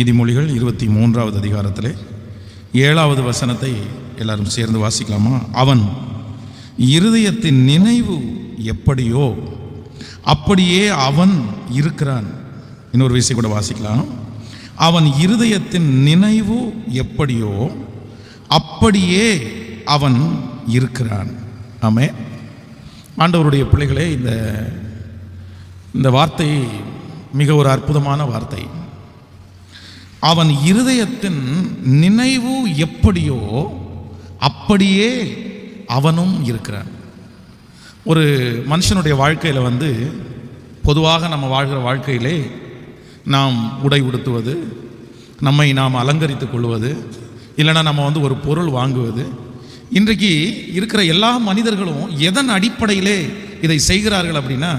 நீதிமொழிகள் 23வது அதிகாரத்திலே 7வது வசனத்தை எல்லாரும் சேர்ந்து வாசிக்கலாமா? அவன் இருதயத்தின் நினைவு எப்படியோ அப்படியே அவன் இருக்கிறான். இன்னொரு விஷயம் கூட வாசிக்கலாம். அவன் இருதயத்தின் நினைவு எப்படியோ அப்படியே அவன் இருக்கிறான். ஆமே. ஆண்டவருடைய பிள்ளைகளே, இந்த வார்த்தை மிக ஒரு அற்புதமான வார்த்தை. அவன் இருதயத்தின் நினைவு எப்படியோ அப்படியே அவனும் இருக்கிறான். ஒரு மனுஷனுடைய வாழ்க்கையில் பொதுவாக நம்ம வாழ்கிற வாழ்க்கையிலே நாம் உடை உடுத்துவது, நம்மை நாம் அலங்கரித்து கொள்வது, இல்லைனா நம்ம ஒரு பொருள் வாங்குவது, இன்றைக்கு இருக்கிற எல்லா மனிதர்களும் எதன் அடிப்படையிலே இதை செய்கிறார்கள் அப்படின்னா,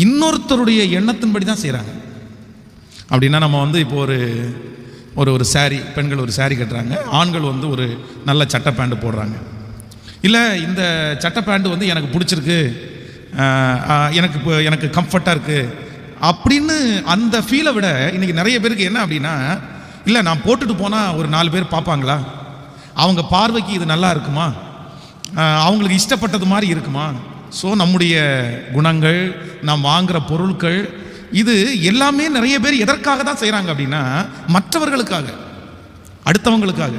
இன்னொருத்தருடைய எண்ணத்தின்படி தான் செய்கிறாங்க. அப்படின்னா நம்ம இப்போ ஒரு சாரி, பெண்கள் ஒரு சாரி கட்டுறாங்க, ஆண்கள் ஒரு நல்ல சட்டை பேண்ட் போடுறாங்க. இல்லை, இந்த சட்டை பேண்ட் எனக்கு பிடிச்சிருக்கு, எனக்கு கம்ஃபர்ட்டாக இருக்குது அப்படின்னு அந்த ஃபீலை விட இன்றைக்கி நிறைய பேருக்கு என்ன அப்படின்னா, இல்லை நான் போட்டுட்டு போனால் ஒரு 4 பேர் பார்ப்பாங்களா, அவங்க பார்வைக்கு இது நல்லா இருக்குமா, அவங்களுக்கு இஷ்டப்பட்டது மாதிரி இருக்குமா. ஸோ நம்முடைய குணங்கள், நாம் வாங்குகிற பொருட்கள், இது எல்லாமே நிறைய பேர் எதற்காக தான் செய்கிறாங்க அப்படின்னா, மற்றவர்களுக்காக, அடுத்தவங்களுக்காக.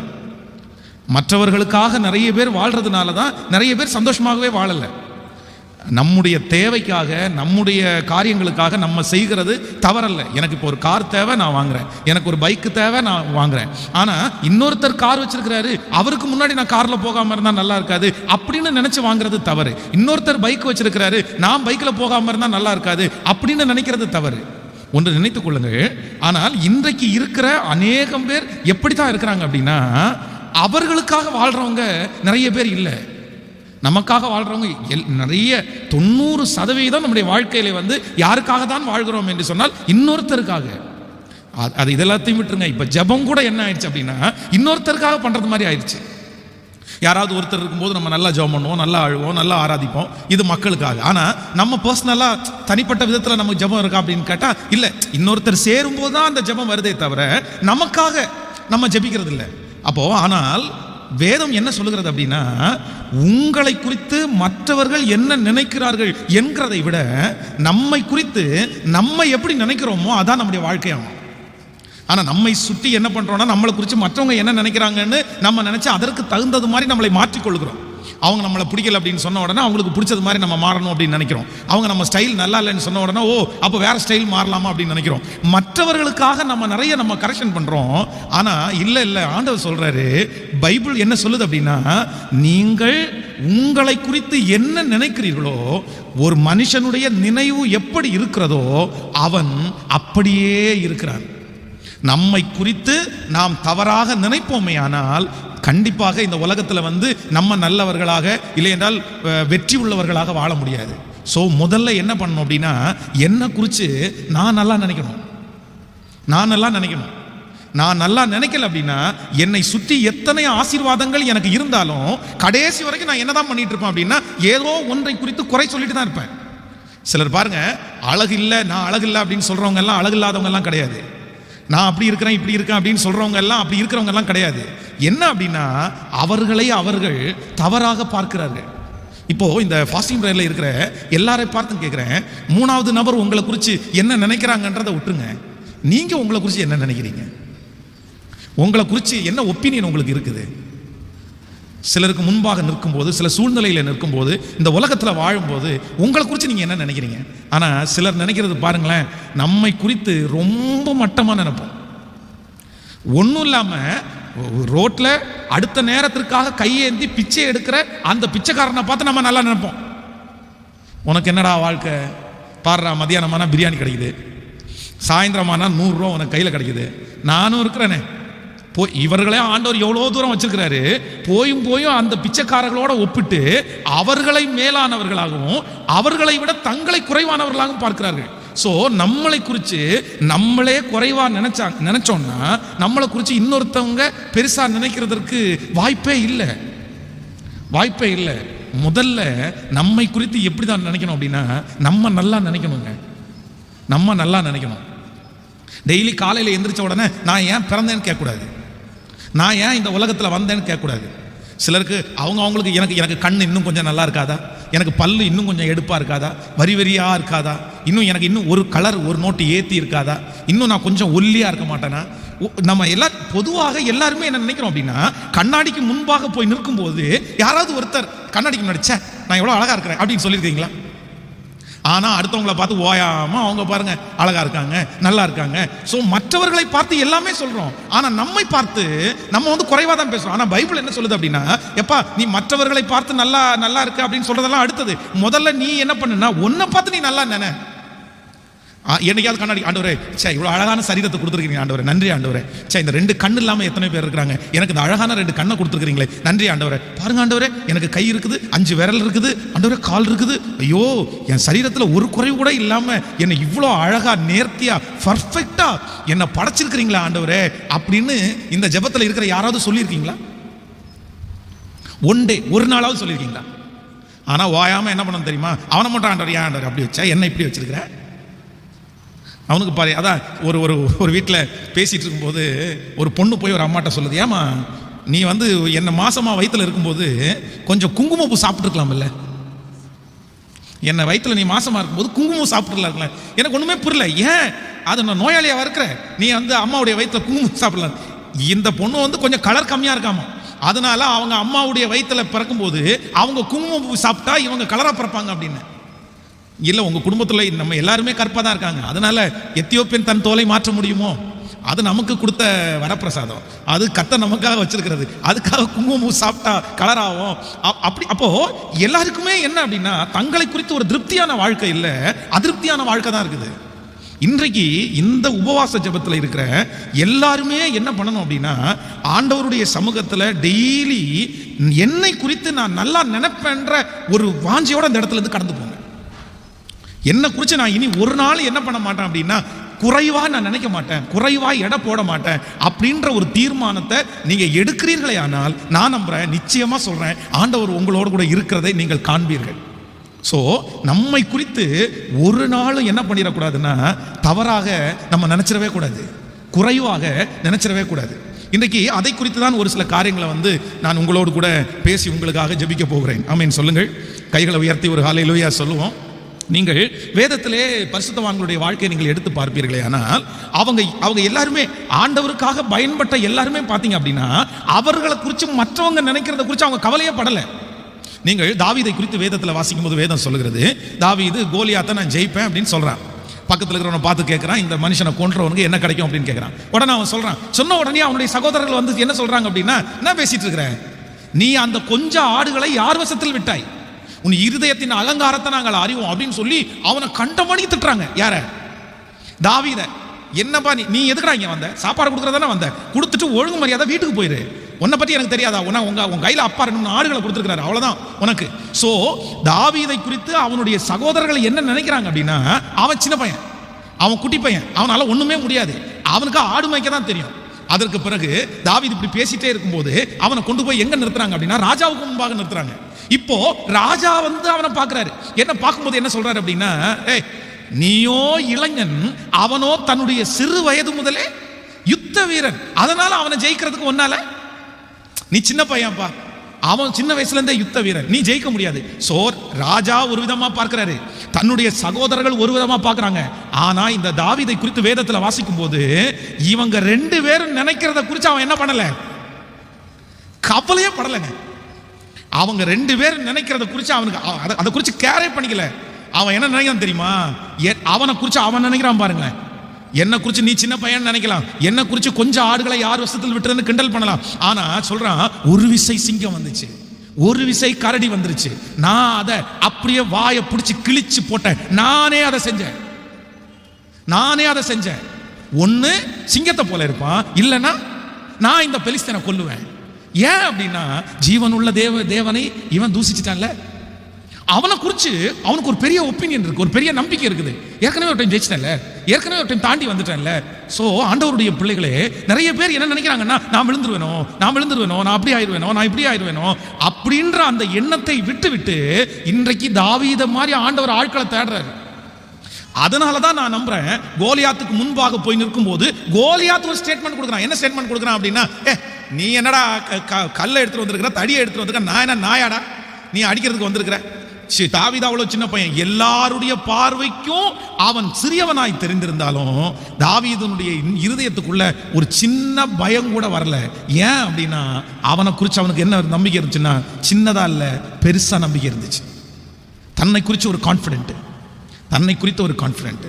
மற்றவர்களுக்காக நிறைய பேர் வாழ்கிறதுனால தான் நிறைய பேர் சந்தோஷமாகவே வாழலை. நம்முடைய தேவைக்காக, நம்முடைய காரியங்களுக்காக நம்ம செய்கிறது தவறல்ல. எனக்கு இப்போ ஒரு கார் தேவை, நான் வாங்குறேன். எனக்கு ஒரு பைக்கு தேவை, நான் வாங்குறேன். ஆனால் இன்னொருத்தர் கார் வச்சிருக்கிறாரு, அவருக்கு முன்னாடி நான் காரில் போகாமல் இருந்தால் நல்லா இருக்காது அப்படின்னு நினச்சி வாங்குறது தவறு. இன்னொருத்தர் பைக் வச்சிருக்கிறாரு, நான் பைக்கில் போகாமல் இருந்தால் நல்லா இருக்காது அப்படின்னு நினைக்கிறது தவறு. ஒன்று நினைத்துக் கொள்ளுங்கள். ஆனால் இன்றைக்கு இருக்கிற அநேகம் பேர் எப்படி தான் இருக்கிறாங்க அப்படின்னா, அவர்களுக்காக வாழ்கிறவங்க நிறைய பேர் இல்லை. நமக்காக வாழ்கிறவங்க நிறைய 90% நம்முடைய வாழ்க்கையில யாருக்காக தான் வாழ்கிறோம் என்று சொன்னால் இன்னொருத்தருக்காக. அது இதெல்லாத்தையும் விட்டுருங்க. இப்போ ஜெபம் கூட என்ன ஆயிடுச்சு அப்படின்னா, இன்னொருத்தருக்காக பண்ணுறது மாதிரி ஆயிடுச்சு. யாராவது ஒருத்தர் இருக்கும்போது நம்ம நல்லா ஜெபம் பண்ணுவோம், நல்லா அழுவோம், நல்லா ஆராதிப்போம், இது மக்களுக்காக. ஆனால் நம்ம பர்சனலாக தனிப்பட்ட விதத்தில் நமக்கு ஜெபம் இருக்கா அப்படின்னு கேட்டால் இல்லை. இன்னொருத்தர் சேரும்போது தான் அந்த ஜெபம் வருதே தவிர நமக்காக நம்ம ஜெபிக்கிறது இல்லை. ஆனால் வேதம் என்ன சொல்லுகிறது அப்படின்னா, உங்களை குறித்து மற்றவர்கள் என்ன நினைக்கிறார்கள் என்கிறதை விட நம்மை குறித்து நம்ம எப்படி நினைக்கிறோமோ அதான் நம்முடைய வாழ்க்கையாகும். ஆனால் நம்மை சுற்றி என்ன பண்ணுறோம்னா, நம்மளை குறித்து மற்றவங்க என்ன நினைக்கிறாங்கன்னு நம்ம நினச்சி அதற்கு தகுந்தது மாதிரி நம்மளை மாற்றிக்கொள்கிறோம். அவங்க நம்மளை பிடிக்கல அப்படின்னு சொன்ன உடனே அவங்களுக்கு பிடிச்சது மாதிரி நம்ம மாறணும் அப்படின்னு நினைக்கிறோம். அவங்க நம்ம ஸ்டைல் நல்லா இல்லைன்னு சொன்ன உடனே அப்போ வேற ஸ்டைல் மாறலாமா அப்படின்னு நினைக்கிறோம். மற்றவர்களுக்காக நம்ம கரெக்ஷன் பண்ணுறோம். ஆனால் இல்லை, ஆண்டவர் சொல்கிறாரு, பைபிள் என்ன சொல்லுது அப்படின்னா, நீங்கள் உங்களை குறித்து என்ன நினைக்கிறீர்களோ, ஒரு மனுஷனுடைய நினைவு எப்படி இருக்கிறதோ அவன் அப்படியே இருக்கிறான். நம்மை குறித்து நாம் தவறாக நினைப்போமே ஆனால் கண்டிப்பாக இந்த உலகத்தில் நம்ம நல்லவர்களாக, இல்லை என்றால் வெற்றி உள்ளவர்களாக வாழ முடியாது. ஸோ முதல்ல என்ன பண்ணணும் அப்படின்னா, என்னை குறித்து நான் நல்லா நினைக்கணும். நான் நல்லா நினைக்கல அப்படின்னா, என்னை சுற்றி எத்தனை ஆசீர்வாதங்கள் எனக்கு இருந்தாலும் கடைசி வரைக்கும் நான் என்னதான் பண்ணிட்டு இருப்பேன் அப்படின்னா, ஏதோ ஒன்றை குறித்து குறை சொல்லிட்டு தான் இருப்பேன். சிலர் பாருங்க, அழகு இல்லை, நான் அழகு இல்லை அப்படின்னு சொல்றவங்க எல்லாம் அழகு இல்லாதவங்க எல்லாம் கிடையாது. நான் அப்படி இருக்கிறேன், இப்படி இருக்கேன் அப்படின்னு சொல்றவங்க எல்லாம் அப்படி இருக்கிறவங்க எல்லாம் கிடையாது. என்ன அப்படின்னா, அவர்களை அவர்கள் தவறாக பார்க்கிறார்கள். இப்போ இந்த ஃபாஸ்டிங் பிரேயர்ல இருக்கிற எல்லாரையும் பார்த்து கேட்கிறேன், 3வது நபர் உங்களை குறித்து என்ன நினைக்கிறாங்கன்றதை விட்டுருங்க. நீங்க உங்களை குறித்து என்ன நினைக்கிறீங்க? உங்களை குறித்து என்ன ஒப்பீனியன் உங்களுக்கு இருக்குது? சிலருக்கு முன்பாக நிற்கும்போது, சில சூழ்நிலையில் நிற்கும்போது, இந்த உலகத்தில் வாழும்போது உங்களை குறித்து நீங்கள் என்ன நினைக்கிறீங்க? ஆனால் சிலர் நினைக்கிறது பாருங்களேன், நம்மை குறித்து ரொம்ப மட்டமாக நினைப்போம். ஒன்றும் இல்லாமல் ரோட்டில் அடுத்த நேரத்திற்காக கையேந்தி பிச்சை எடுக்கிற அந்த பிச்சைக்காரனை பார்த்து நம்ம நல்லா நினைப்போம். உனக்கு என்னடா வாழ்க்கை, பாடுறா, மதியானமானா பிரியாணி கிடைக்குது, சாயந்தரமானா 100 ரூபா உனக்கு கையில் கிடைக்குது, நானும் இருக்கிறேனே. இவர்களே ஆண்டவர் எவ்வளோ தூரம் வச்சிருக்கிறாரு. போயும் அந்த பிச்சைக்காரர்களோட ஒப்பிட்டு அவர்களை மேலானவர்களாகவும் அவர்களை விட தங்களை குறைவானவர்களாகவும் பார்க்கிறார்கள். ஸோ நம்மளை குறித்து நம்மளே குறைவாக நினைச்சோம்னா நம்மளை குறித்து இன்னொருத்தவங்க பெருசாக நினைக்கிறதுக்கு வாய்ப்பே இல்லை. முதல்ல நம்மை குறித்து எப்படி தான் நினைக்கணும் அப்படின்னா, நம்ம நல்லா நினைக்கணும். டெய்லி காலையில் எந்திரிச்ச உடனே நான் ஏன் பிறந்தேன்னு கேட்கக்கூடாது, நான் ஏன் இந்த உலகத்தில் வந்தேன்னு கேட்கக்கூடாது. சிலருக்கு அவங்களுக்கு எனக்கு கண் இன்னும் கொஞ்சம் நல்லா இருக்காதா, எனக்கு பல்லு இன்னும் கொஞ்சம் எடுப்பாக இருக்காதா, வரி வரியாக இருக்காதா, இன்னும் ஒரு கலர் ஒரு நோட்டு ஏற்றி இருக்காதா, இன்னும் நான் கொஞ்சம் ஒல்லியாக இருக்க மாட்டேனா. நம்ம பொதுவாக எல்லாருமே என்ன நினைக்கிறோம் அப்படின்னா, கண்ணாடிக்கு முன்பாக போய் நிற்கும்போது யாராவது ஒருத்தர் கண்ணாடிக்கு முன்னாடி ச்சே நான் எவ்வளோ அழகாக இருக்கிறேன் அப்படின்னு சொல்லியிருக்கீங்களா? ஆனால் அடுத்தவங்களை பார்த்து ஓயாமல் அவங்க பாருங்க அழகா இருக்காங்க, நல்லா இருக்காங்க. ஸோ மற்றவர்களை பார்த்து எல்லாமே சொல்றோம், ஆனால் நம்மை பார்த்து நம்ம குறைவாக தான் பேசுறோம். ஆனால் பைபிள் என்ன சொல்லுது அப்படின்னா, எப்பா நீ மற்றவர்களை பார்த்து நல்லா இருக்கு அப்படின்னு சொல்றதெல்லாம் அடுத்தது. முதல்ல நீ என்ன பண்ணுனா உன்னை பார்த்து நீ நல்லா நினை. என்னைக்காவது கண்ணாடி ஆண்டவரே சே இவ்வளோ அழகான சரீரத்தை கொடுத்துருக்கீங்க ஆண்டவரே, நன்றி ஆண்டவரே. சே இந்த 2 கண்ணு இல்லாமல் எத்தனை பேர் இருக்கிறாங்க, எனக்கு இந்த அழகான 2 கண்ணை கொடுத்துருக்கீங்களே, நன்றி ஆண்டவரே. பாருங்க ஆண்டவரே, எனக்கு கை இருக்குது, 5 விரல் இருக்குது ஆண்டவரே, கால் இருக்குது, ஐயோ என் சரீரத்தில் ஒரு குறைவு கூட இல்லாமல் என்னை இவ்வளோ அழகா நேர்த்தியா பர்ஃபெக்டா என்னை படைச்சிருக்கிறீங்களா ஆண்டவரே அப்படின்னு இந்த ஜெபத்தில் இருக்கிற யாராவது சொல்லியிருக்கீங்களா? ஒரு நாளாவது சொல்லியிருக்கீங்களா? ஆனால் ஓயாமல் என்ன பண்ணணும் தெரியுமா, அவனை மட்டும் ஆண்டவர் ஏன் ஆண்டவர் அப்படி வச்சா என்ன இப்படி வச்சிருக்கிற அவனுக்கு பாரு. அதான் ஒரு வீட்டில் பேசிகிட்டு இருக்கும்போது ஒரு பொண்ணு போய் ஒரு அம்மாட்ட சொல்லுது, ஏமா நீ என்ன மாசமாக வயிற்றுல இருக்கும்போது கொஞ்சம் குங்குமப்பூ சாப்பிட்டுருக்கலாம்ல, என்னை வயிற்றுல நீ மாசமாக இருக்கும்போது குங்குமம் சாப்பிட்டுருக்கலாம்ல. எனக்கு ஒன்றுமே புரியல, ஏன் அது நான் நோயாளியாக இருக்கிற நீ அம்மாவுடைய வயிற்றுல குங்குமம் சாப்பிடலாம். இந்த பொண்ணு கொஞ்சம் கலர் கம்மியாக இருக்காமா, அதனால அவங்க அம்மாவுடைய வயிற்றுல பிறக்கும்போது அவங்க குங்குமப்பூ சாப்பிட்டா இவங்க கலராக பிறப்பாங்க அப்படின்னு. இல்லை உங்கள் குடும்பத்தில் நம்ம எல்லாருமே கற்பா தான் இருக்காங்க, அதனால எத்தியோப்பியன் தன் தோலை மாற்ற முடியுமோ, அது நமக்கு கொடுத்த வரப்பிரசாதம், அது கர்த்தர் நமக்காக வச்சிருக்கிறது, அதுக்காக குங்குமம் சாப்பிட்டா கலராகும் அப்படி. அப்போ எல்லாருக்குமே என்ன அப்படின்னா தங்களை குறித்து ஒரு திருப்தியான வாழ்க்கை இல்லை, அதிருப்தியான வாழ்க்கை தான் இருக்குது. இன்றைக்கு இந்த உபவாச ஜெபத்தில் இருக்கிற எல்லாருமே என்ன பண்ணணும் அப்படின்னா, ஆண்டவருடைய சமூகத்தில் டெய்லி என்னை குறித்து நான் நல்லா நினைப்பேன்ற ஒரு வாஞ்சியோட அந்த இடத்துல இருந்து கடந்து போங்க. என்ன குறித்து நான் இனி ஒரு நாள் என்ன பண்ண மாட்டேன் அப்படின்னா, குறைவா நான் நினைக்க மாட்டேன், குறைவா எடை போட மாட்டேன் அப்படின்ற ஒரு தீர்மானத்தை நீங்க எடுக்கிறீர்களே ஆனால் நான் நம்புறேன், நிச்சயமா சொல்றேன், ஆண்டவர் உங்களோடு கூட இருக்கிறதை நீங்கள் காண்பீர்கள். ஸோ நம்மை குறித்து ஒரு நாளும் என்ன பண்ணிடக்கூடாதுன்னா தவறாக நம்ம நினைச்சிடவே கூடாது, குறைவாக நினைச்சிடவே கூடாது. இன்றைக்கு அதை குறித்து தான் ஒரு சில காரியங்களை நான் உங்களோடு கூட பேசி உங்களுக்காக ஜெபிக்க போகிறேன். ஆமென் சொல்லுங்கள். கைகளை உயர்த்தி ஒரு ஹல்லேலூயா சொல்லுவோம். நீங்கள் வேதத்திலே பரிசுத்தவான்களுடைய வாழ்க்கையை நீங்கள் எடுத்து பார்ப்பீர்களே ஆனால் அவங்க எல்லாருமே ஆண்டவருக்காக பயன்பட்ட எல்லாருமே பார்த்தீங்க அப்படின்னா அவர்களை குறித்து மற்றவங்க நினைக்கிறத குறித்து அவங்க கவலையே படலை. நீங்கள் தாவீதை குறித்து வேதத்தில் வாசிக்கும் போது வேதம் சொல்லுகிறது, தாவீது கோலியாத்தை நான் ஜெயிப்பேன் அப்படின்னு சொல்றான். பக்கத்தில் இருக்கிறவனை பார்த்து கேட்குறான், இந்த மனுஷனை கொன்றவனுக்கு என்ன கிடைக்கும் அப்படின்னு கேட்குறான். உடனே அவன் சொல்றான், சொன்ன உடனே அவனுடைய சகோதரர்கள் என்ன சொல்றாங்க அப்படின்னா, என்ன பேசிட்டு இருக்கிற நீ, அந்த கொஞ்சம் ஆடுகளை யார் வசத்தில் விட்டாய், உன் இருதயத்தின் அலங்காரத்தை நாங்கள் அறிவோம் அப்படின்னு சொல்லி அவனை கண்டமணி திட்டுறாங்க. யார? தாவீத. என்னப்பா நீ எதுக்குடா இங்க வந்த, சாப்பாடு கொடுக்குறதானே வந்த, கொடுத்துட்டு ஒழுங்கு மரியாதை வீட்டுக்கு போயிரு, உன்னை பற்றி எனக்கு தெரியாதா, உங்க கையில் அப்பா 2 ஆடுகளை கொடுத்துருக்கிறாரு அவ்வளவுதான் உனக்கு. சோ தாவீதை குறித்து அவனுடைய சகோதரர்கள் என்ன நினைக்கிறாங்க அப்படின்னா, அவன் சின்ன பையன், அவன் குட்டி பையன், அவனால ஒண்ணுமே முடியாது, அவனுக்கு ஆடு மேய்க்க தான் தெரியும். அதற்கு பிறகு தாவீது இப்படி பேசிட்டே இருக்கும்போது அவனை கொண்டு போய் எங்க நிறுத்துறாங்க அப்படின்னா ராஜாவுக்கு முன்பாக நிறுத்துறாங்க. இப்போ ராஜா அவனை பார்க்கிறாரு. என்ன பார்க்கும்போது என்ன சொல்றாரு அப்படின்னா, நீயோ இளைஞன், அவனோ தன்னுடைய சிறு வயது முதலே யுத்த வீரன், அதனால அவனை ஜெயிக்கிறதுக்கு ஒன்னால, நீ சின்ன பையன்பா, அவன் சின்ன வயசுல இருந்தே யுத்த வீரன், நீ ஜெயிக்க முடியாது. சோ ராஜா ஒரு விதமா பார்க்கிறாரு, தன்னுடைய சகோதரர்கள் ஒரு விதமா பார்க்கறாங்க. ஆனா இந்த தாவீதை குறித்து வேதத்துல வாசிக்கும் போது இவங்க 2 பேரும் நினைக்கிறத குறித்து அவன் என்ன பண்ணல, கவலையே படலைங்க. அவங்க 2 பேரும் நினைக்கிறத குறித்து அவனுக்கு அதை குறித்து கேரே பண்ணிக்கல. அவன் என்ன நினைக்கிறான் தெரியுமா, அவனை குறித்து அவன் நினைக்கிறான் பாருங்க, என்ன குறித்து நீ சின்ன பையன் நினைக்கலாம், என்ன குறித்து கொஞ்சம் ஆடுகளை யார் வசத்தில் விட்டுறதுன்னு கிண்டல் பண்ணலாம். ஆனா சொல்றான், ஒரு விசை சிங்கம் வந்துச்சு, ஒரு விசை கரடி வந்துருச்சு, நான் அதை அப்படியே வாயை பிடிச்சி கிழிச்சு போட்டேன், நானே அதை செஞ்சேன். ஒண்ணு சிங்கத்தை போல இருப்பான், இல்லைன்னா நான் இந்த பெலிஸ்தீனை கொல்லுவேன். ஏன் அப்படின்னா ஜீவனுள்ள தேவனை இவன் தூசிச்சிட்டான்ல, அவனை குறித்து அவனுக்கு ஒரு பெரிய ஒப்பீனியன் இருக்கு, ஒரு பெரிய நம்பிக்கை இருக்குது. ஏற்கனவே ஒரு டைம் ஜெயிச்சிட்டேன்ல, ஏற்கனவே ஒரு டைம் தாண்டி வந்துட்டேன்ல. ஸோ ஆண்டவருடைய பிள்ளைகளே, நிறைய பேர் என்ன நினைக்கிறாங்கன்னா, நான் விழுந்துருவேனோ, நான் அப்படி ஆயிடுவேனோ, நான் இப்படி ஆயிடுவேனோ அப்படின்ற அந்த எண்ணத்தை விட்டு இன்றைக்கு தாவீதை மாதிரி ஆண்டவர் ஆட்களை தேடுறாரு. அதனால தான் நான் நம்புறேன், கோலியாத்துக்கு முன்பாக போய் நிற்கும் போது கோலியாத் ஒரு ஸ்டேட்மெண்ட் கொடுக்குறான். என்ன ஸ்டேட்மெண்ட் கொடுக்குறான் அப்படின்னா, நீ என்னடா கல்லை எடுத்துட்டு வந்திருக்கிற, தடியை எடுத்துட்டு வந்திருக்க, நான் என்ன நாயாடா நீ அடிக்கிறதுக்கு வந்திருக்கிற? தாவீது அவ்வளவு சின்ன பையன், எல்லாருடைய பார்வைக்கும் அவன் சிறியவனாய் தெரிந்திருந்தாலும் தாவீதுனுடைய இருதயத்துக்குள்ள ஒரு சின்ன பயம் கூட வரல. ஏன் அப்படின்னா, அவனை குறித்து அவனுக்கு என்ன நம்பிக்கை இருந்துச்சுன்னா, சின்னதா இல்ல பெருசா நம்பிக்கை இருந்துச்சு. தன்னை குறித்து ஒரு கான்ஃபிடென்ட், தன்னை குறித்த ஒரு கான்ஃபிடென்ட்.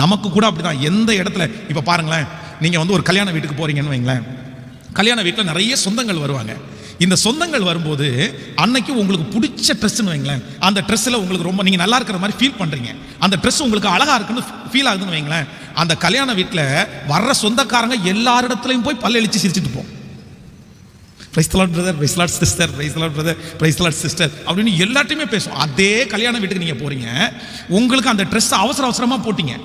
நமக்கு கூட அப்படிதான். எந்த இடத்துல இப்ப பாருங்களேன், நீங்க வந்து ஒரு கல்யாண வீட்டுக்கு போறீங்கன்னு வைங்களேன், கல்யாண வீட்டில் நிறைய சொந்தங்கள் வருவாங்க. இந்த சொந்தங்கள் வரும்போது அன்னைக்கு உங்களுக்கு பிடிச்ச ட்ரெஸ்ன்னு வைங்களேன், அந்த ட்ரெஸ்ஸில் உங்களுக்கு ரொம்ப நீங்கள் நல்லா இருக்கிற மாதிரி ஃபீல் பண்ணுறீங்க, அந்த ட்ரெஸ் உங்களுக்கு அழகாக இருக்குன்னு ஃபீல் ஆகுதுன்னு வைங்களேன், அந்த கல்யாண வீட்டில் வர்ற சொந்தக்காரங்க எல்லாரிடத்துலையும் போய் பல்லெளிச்சு சிரிச்சுட்டு போம். Praise the Lord brother, praise the Lord sister, praise the Lord brother, praise the Lord sister அப்படின்னு எல்லாத்தையுமே பேசும். அதே கல்யாண வீட்டுக்கு நீங்கள் போறீங்க, உங்களுக்கு அந்த ட்ரெஸ் அவசர அவசரமாக போட்டீங்க,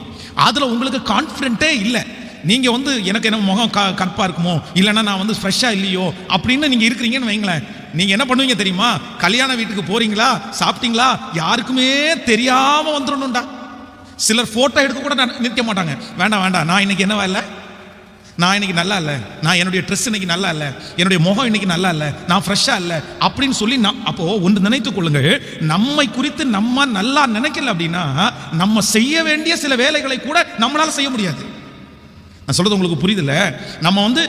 அதில் உங்களுக்கு கான்ஃபிடென்ட்டே இல்லை. நீங்கள் வந்து எனக்கு என்ன முகம் கற்பா இருக்குமோ, இல்லைன்னா நான் வந்து ஃப்ரெஷ்ஷாக இல்லையோ அப்படின்னு நீங்கள் இருக்கிறீங்கன்னு வைங்களேன், நீங்கள் என்ன பண்ணுவீங்க தெரியுமா? கல்யாண வீட்டுக்கு போறீங்களா, சாப்பிட்டீங்களா, யாருக்குமே தெரியாமல் வந்துடணும்டா. சிலர் ஃபோட்டோ எடுக்க கூட நிற்க மாட்டாங்க. வேண்டாம் வேண்டாம், நான் இன்னைக்கு என்னவா இல்லை, நான் இன்னைக்கு நல்லா இல்லை, நான் என்னுடைய ட்ரெஸ் இன்னைக்கு நல்லா இல்லை, என்னுடைய முகம் இன்னைக்கு நல்லா இல்லை, நான் ஃப்ரெஷ்ஷாக இல்லை அப்படின்னு சொல்லி அப்போ ஒன்று நினைத்துக் கொள்ளுங்கள், நம்மை குறித்து நம்ம நல்லா நினைக்கல அப்படின்னா நம்ம செய்ய வேண்டிய சில வேலைகளை கூட நம்மளால செய்ய முடியாது. நான் சொல்றது உங்களுக்கு புரியுதுல்ல? நம்ம வந்து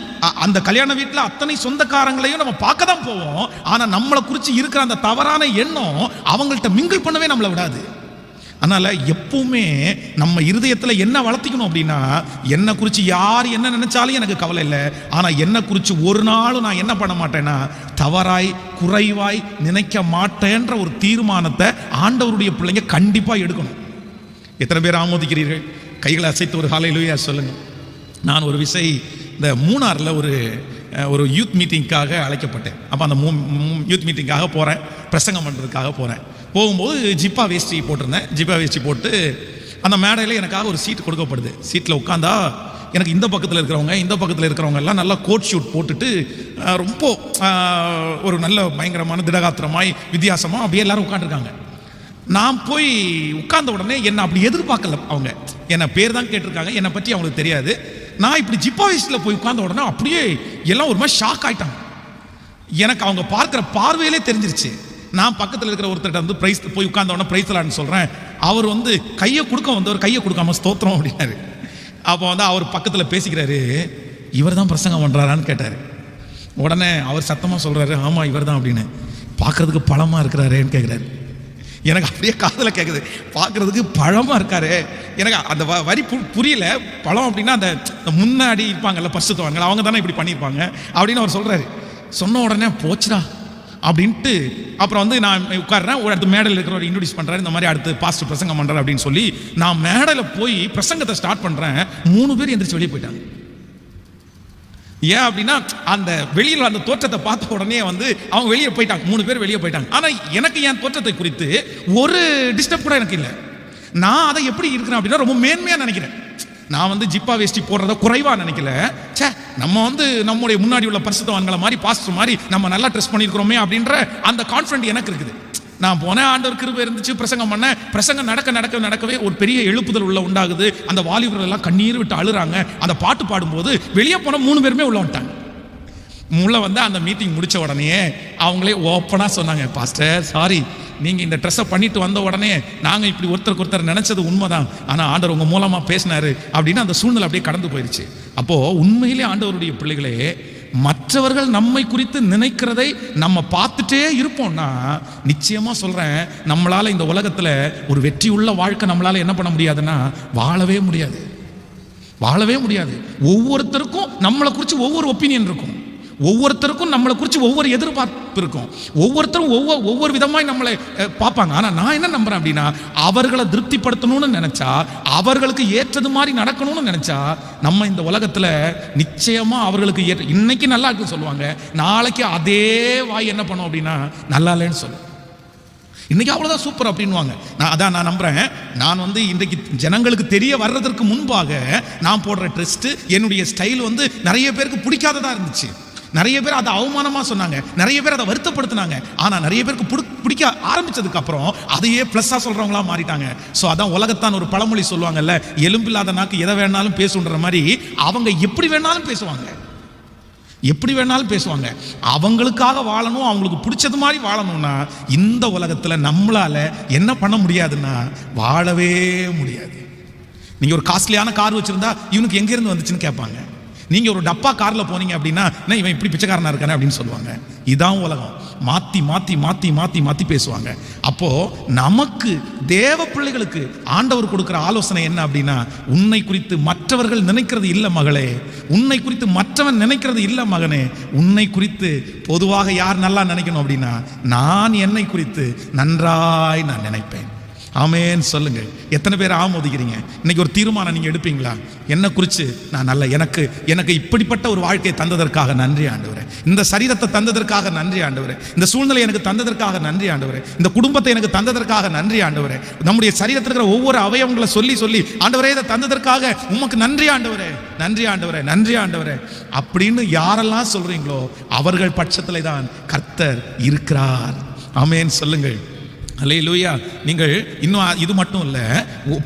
அந்த கல்யாண வீட்டில் அத்தனை சொந்தக்காரங்களையும் நம்ம பார்க்க தான் போவோம், ஆனால் நம்மளை குறித்து இருக்கிற அந்த தவறான எண்ணம் அவங்கள்ட்ட மிங்கிள் பண்ணவே நம்மளை விடாது. அதனால எப்பவுமே நம்ம இருதயத்தில் என்ன வளர்த்திக்கணும் அப்படின்னா, என்னை குறித்து யார் என்ன நினைச்சாலும் எனக்கு கவலை இல்லை, ஆனால் என்னை குறித்து ஒரு நாளும் நான் என்ன பண்ண மாட்டேன்னா தவறாய் குறைவாய் நினைக்க மாட்டேன்ற ஒரு தீர்மானத்தை ஆண்டவருடைய பிள்ளைங்க கண்டிப்பாக எடுக்கணும். எத்தனை பேர் ஆமோதிக்கிறீர்கள்? கைகளை அசைத்து ஒரு ஹல்லேலூயா சொல்லுங்க. நான் ஒரு விசை இந்த மூணாரில் ஒரு யூத் மீட்டிங்காக அழைக்கப்பட்டேன். அப்போ அந்த யூத் மீட்டிங்காக போகிறேன், பிரசங்கம் பண்ணுறதுக்காக போகிறேன். போகும்போது ஜிப்பா வேஷ்டி போட்டிருந்தேன். ஜிப்பா வேஷ்டி போட்டு அந்த மேடையில் எனக்காக ஒரு சீட் கொடுக்கப்படுது. சீட்டில் உட்காந்தா எனக்கு இந்த பக்கத்தில் இருக்கிறவங்க எல்லாம் நல்லா கோட் ஷூட் போட்டுட்டு ரொம்ப ஒரு நல்ல பயங்கரமான திடகாத்திரமாய் வித்தியாசமாக அப்படியே எல்லாரும் உட்காந்துருக்காங்க. நான் போய் உட்கார்ந்த உடனே என்னை அப்படி எதிர்பார்க்கல. அவங்க என்னை பேர் தான் கேட்டிருக்காங்க, என்னை பற்றி அவங்களுக்கு தெரியாது. நான் இப்படி ஜிப்பா வேஷ்டியில் போய் உட்கார்ந்த உடனே அப்படியே எல்லாம் ஒரு மாதிரி ஷாக் ஆயிட்டாங்க. எனக்கு அவங்க பார்க்குற பார்வையிலே தெரிஞ்சிருச்சு. நான் பக்கத்தில் இருக்கிற ஒருத்தர்கிட்ட வந்து பிரைஸ் போய் உட்கார்ந்த உடனே பிரைஸ் லார்ட்னு சொல்கிறேன். அவர் வந்து கையை கொடுக்க வந்தவர் கையை கொடுக்காம ஸ்தோத்திரம் அப்படின்னாரு. அப்போ வந்து அவர் பக்கத்தில் பேசிக்கிறாரு, இவர் தான் பிரசங்கம் பண்ணுறாரான்னு கேட்டார். உடனே அவர் சத்தமாக சொல்கிறாரு, ஆமாம் இவர் தான் அப்படின்னு. பார்க்குறதுக்கு பழமாக இருக்கிறாரேன்னு கேட்குறாரு. எனக்கு அப்படியே காதில் கேட்குது, பார்க்குறதுக்கு பழமாக இருக்காரு. எனக்கு அந்த வரி புரியல. பழம் அப்படின்னா அந்த முன்னாடி இருப்பாங்கல்ல பரிசுத்தவான்கள், அவங்க தானே இப்படி பண்ணியிருப்பாங்க அப்படின்னு அவர் சொல்கிறாரு. சொன்ன உடனே போச்சுடா அப்படின்ட்டு அப்புறம் வந்து நான் உட்கார்றேன். ஒரு அடுத்து மேடையில் இருக்கிறவர் இன்ட்ரோடியூஸ் பண்ணுறாரு, இந்த மாதிரி அடுத்து பாஸ்டர் பிரசங்கம் பண்ணுறாரு அப்படின்னு சொல்லி நான் மேடையில் போய் பிரசங்கத்தை ஸ்டார்ட் பண்ணுறேன். 3 பேர் எந்திரிச்சு வெளியே போயிட்டாங்க. ஏன் அப்படின்னா அந்த வெளியில் அந்த தோற்றத்தை பார்த்த உடனே வந்து அவங்க வெளியே போயிட்டாங்க. 3 பேர் வெளியே போயிட்டாங்க. ஆனால் எனக்கு என் தோற்றத்தை குறித்து ஒரு டிஸ்டர்ப் கூட எனக்கு இல்லை. நான் அதை எப்படி இருக்கிறேன் அப்படின்னா ரொம்ப மேன்மையாக நினைக்கிறேன். நான் வந்து ஜிப்பா வேஷ்டி போடுறத குறைவாக நினைக்கல. நம்ம வந்து நம்முடைய முன்னாடி உள்ள பரிசுத்தவான்களை மாதிரி பாஸ்டர் மாதிரி நம்ம நல்லா ட்ரெஸ் பண்ணியிருக்கிறோமே அப்படின்ற அந்த கான்ஃபிடென்ட் எனக்கு இருக்குது. நான் போனேன், ஆண்டவர் கிருபை இருந்துச்சு, பிரசங்கம் பண்ண. பிரசங்கம் நடக்கவே ஒரு பெரிய எழுப்புதல் உண்டாகுது. அந்த வாலிபர்கள் எல்லாம் கண்ணீர் விட்டு அழுறாங்க. அந்த பாட்டு பாடும்போது வெளியே போன 3 பேருமே உள்ள வந்துட்டாங்க. உள்ள வந்து அந்த மீட்டிங் முடிச்ச உடனே அவங்களே ஓப்பனாக சொன்னாங்க, பாஸ்டர் சாரி, நீங்கள் இந்த ட்ரெஸ்ஸை பண்ணிட்டு வந்த உடனே நாங்கள் இப்படி ஒருத்தருக்கு ஒருத்தர் நினைச்சது உண்மைதான், ஆனால் ஆண்டவர் உங்கள் மூலமாக பேசினாரு அப்படின்னு அந்த சூழ்நிலை அப்படியே கடந்து போயிடுச்சு. அப்போது உண்மையிலே ஆண்டவருடைய பிள்ளைகளே, மற்றவர்கள் நம்மை குறித்து நினைக்கிறதை நம்ம பார்த்துட்டே இருப்போம்னா நிச்சயமா சொல்றேன், நம்மளால இந்த உலகத்துல ஒரு வெற்றி உள்ள வாழ்க்கை நம்மளால என்ன பண்ண முடியாதுன்னா வாழவே முடியாது. ஒவ்வொருத்தருக்கும் நம்மளை குறித்து ஒவ்வொரு ஒப்பீனியன் இருக்கும். ஒவ்வொருத்தருக்கும் நம்மளை குறித்து ஒவ்வொரு எதிர்பார்ப்பு இருக்கும். ஒவ்வொருத்தரும் ஒவ்வொரு விதமாய் நம்மளை பார்ப்பாங்க. ஆனால் நான் என்ன நம்புறேன் அப்படின்னா, அவர்களை திருப்திப்படுத்தணும்னு நினைச்சா, அவர்களுக்கு ஏற்றது மாதிரி நடக்கணும்னு நினைச்சா, நம்ம இந்த உலகத்தில் நிச்சயமா அவர்களுக்கு இன்னைக்கு நல்லா இருக்குன்னு சொல்லுவாங்க, நாளைக்கு அதே வாய் என்ன பண்ணும் அப்படின்னா நல்லா இல்லைன்னு சொல்லுவோம். இன்னைக்கு அவ்வளோதான் சூப்பர் அப்படின்வாங்க. நான் நம்புறேன். நான் வந்து இன்றைக்கு ஜனங்களுக்கு தெரிய வர்றதற்கு முன்பாக நான் போடுற ட்ரெஸ்ட்டு என்னுடைய ஸ்டைல் வந்து நிறைய பேருக்கு பிடிக்காததா இருந்துச்சு. நிறைய பேர் அதை அவமானமா சொன்னாங்க, நிறைய பேர் அதை வருத்தப்படுத்தினாங்க. ஆனா நிறைய பேருக்கு பிடிக்க ஆரம்பிச்சதுக்கு அப்புறம் அதையே பிளஸ்ஸா சொல்றவங்களா மாறிட்டாங்க. சோ அதான் உலகத்தான் ஒரு பழமொழி சொல்லுவாங்கல்ல, எலும்பில்லாத நாக்கு எதை வேணாலும் பேசுன்ற மாதிரி அவங்க எப்படி வேணாலும் பேசுவாங்க, எப்படி வேணாலும் பேசுவாங்க. அவங்களுக்காக வாழணும், அவங்களுக்கு பிடிச்சது மாதிரி வாழணும்னா இந்த உலகத்துல நம்மளால என்ன பண்ண முடியாதுன்னா வாழவே முடியாது. நீங்க ஒரு காஸ்ட்லியான கார் வச்சிருந்தா இவனுக்கு எங்க இருந்து வந்துச்சுன்னு கேட்பாங்க. நீங்க ஒரு டப்பா கார்ல போனீங்க அப்படின்னா இவன் இப்படி பிச்சைக்காரனா இருக்கானே அப்படின்னு சொல்லுவாங்க. இதான் உலகம். மாத்தி மாத்தி மாத்தி மாத்தி மாத்தி பேசுவாங்க. அப்போ நமக்கு தேவ பிள்ளைகளுக்கு ஆண்டவர் கொடுக்கிற ஆலோசனை என்ன அப்படின்னா, உன்னை குறித்து மற்றவர்கள் நினைக்கிறது இல்ல மகளே, உன்னை குறித்து மற்றவன் நினைக்கிறது இல்ல மகனே, உன்னை குறித்து பொதுவாக யார் நல்லா நினைக்கணும் அப்படின்னா, நான் என்னை குறித்து நன்றாய் நான் நினைப்பேன். ஆமென் சொல்லுங்க. எத்தனை பேர் ஆமோதிக்கிறீங்க? இன்னைக்கு ஒரு தீர்மானம் நீங்க எடுப்பீங்களா? என்ன குறித்து நான் நல்ல எனக்கு இப்படிப்பட்ட ஒரு வாழ்க்கையை தந்ததற்காக நன்றி ஆண்டவரே, இந்த சரீரத்தை தந்ததற்காக நன்றி ஆண்டவரே, இந்த சூழ்நிலை எனக்கு தந்ததற்காக நன்றி ஆண்டவரே, இந்த குடும்பத்தை எனக்கு தந்ததற்காக நன்றி ஆண்டவரே, நம்முடைய சரீரத்தில் இருக்கிற ஒவ்வொரு அவயவங்களை சொல்லி சொல்லி ஆண்டவரே இதை தந்ததற்காக உமக்கு நன்றி ஆண்டவரே, நன்றி ஆண்டவரே, நன்றி ஆண்டவரே அப்படின்னு யாரெல்லாம் சொல்றீங்களோ அவர்கள் பட்சத்திலே தான் கர்த்தர் இருக்கிறார். ஆமென் சொல்லுங்கள். அல்லேலூயா. நீங்கள் இன்னும் இது மட்டும் இல்ல,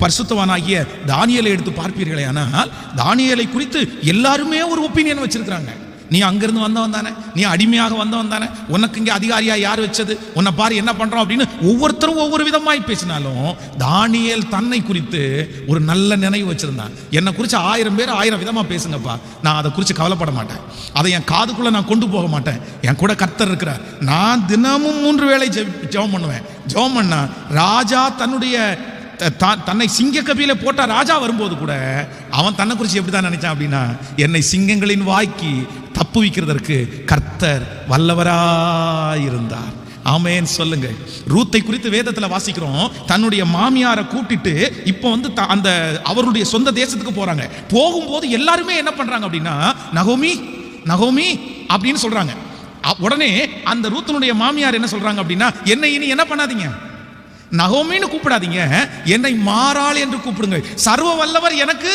பரிசுத்தவானாகிய தானியேலை எடுத்து பார்ப்பீர்களே, ஆனால் தானியேலை குறித்து எல்லாருமே ஒரு ஒப்பீனியன் வச்சிருக்கிறாங்க. நீ அங்கிருந்து வந்தவன் தானே, நீ அடிமையாக வந்தவன் தானே, உனக்கு இங்கே அதிகாரியா யார் வச்சது, உன்னை பாரு என்ன பண்றோம் அப்படின்னு ஒவ்வொருத்தரும் ஒவ்வொரு விதமாய் பேசினாலும் தானியேல் தன்னை குறித்து ஒரு நல்ல நினைவு வச்சிருந்தான். என்னை குறித்து 1000 பேர் 1000 விதமா பேசுங்கப்பா, நான் அதை குறித்து கவலைப்பட மாட்டேன், அதை என் காதுக்குள்ள நான் கொண்டு போக மாட்டேன், என் கூட கர்த்தர் இருக்கிறார். நான் தினமும் 3 வேளை ஜெபம் பண்ணுவேன். ஜெபம் பண்ணா ராஜா தன்னை சிங்க கபியில போட்ட ராஜா வரும்போது கூட அவன் தன்னை குறித்து எப்படிதான் நினைச்சான் அப்படின்னா, என்னை சிங்கங்களின் வாய்க்கு தப்புவிக்கிறதற்கு கர்த்தர் வல்லவராயிருந்தார். ஆமென் சொல்லுங்க. ரூத்தை குறித்து வேதத்துல வாசிக்கிறோம், தன்னுடைய மாமியாரை கூட்டிட்டு இப்போ அந்த அவருடைய சொந்த தேசத்துக்கு போறாங்க. போகும்போது எல்லாருமே என்ன பண்றாங்க அப்படின்னா, நகோமி நகோமி அப்படின்னு சொல்றாங்க. உடனே அந்த ரூத்தினுடைய மாமியார் என்ன சொல்றாங்க அப்படின்னா, என்னை இனி என்ன பண்ணாதீங்க, நகோமின்னு கூப்பிடாதீங்க, என்னை மாறாள் என்று கூப்பிடுங்க, சர்வ வல்லவர் எனக்கு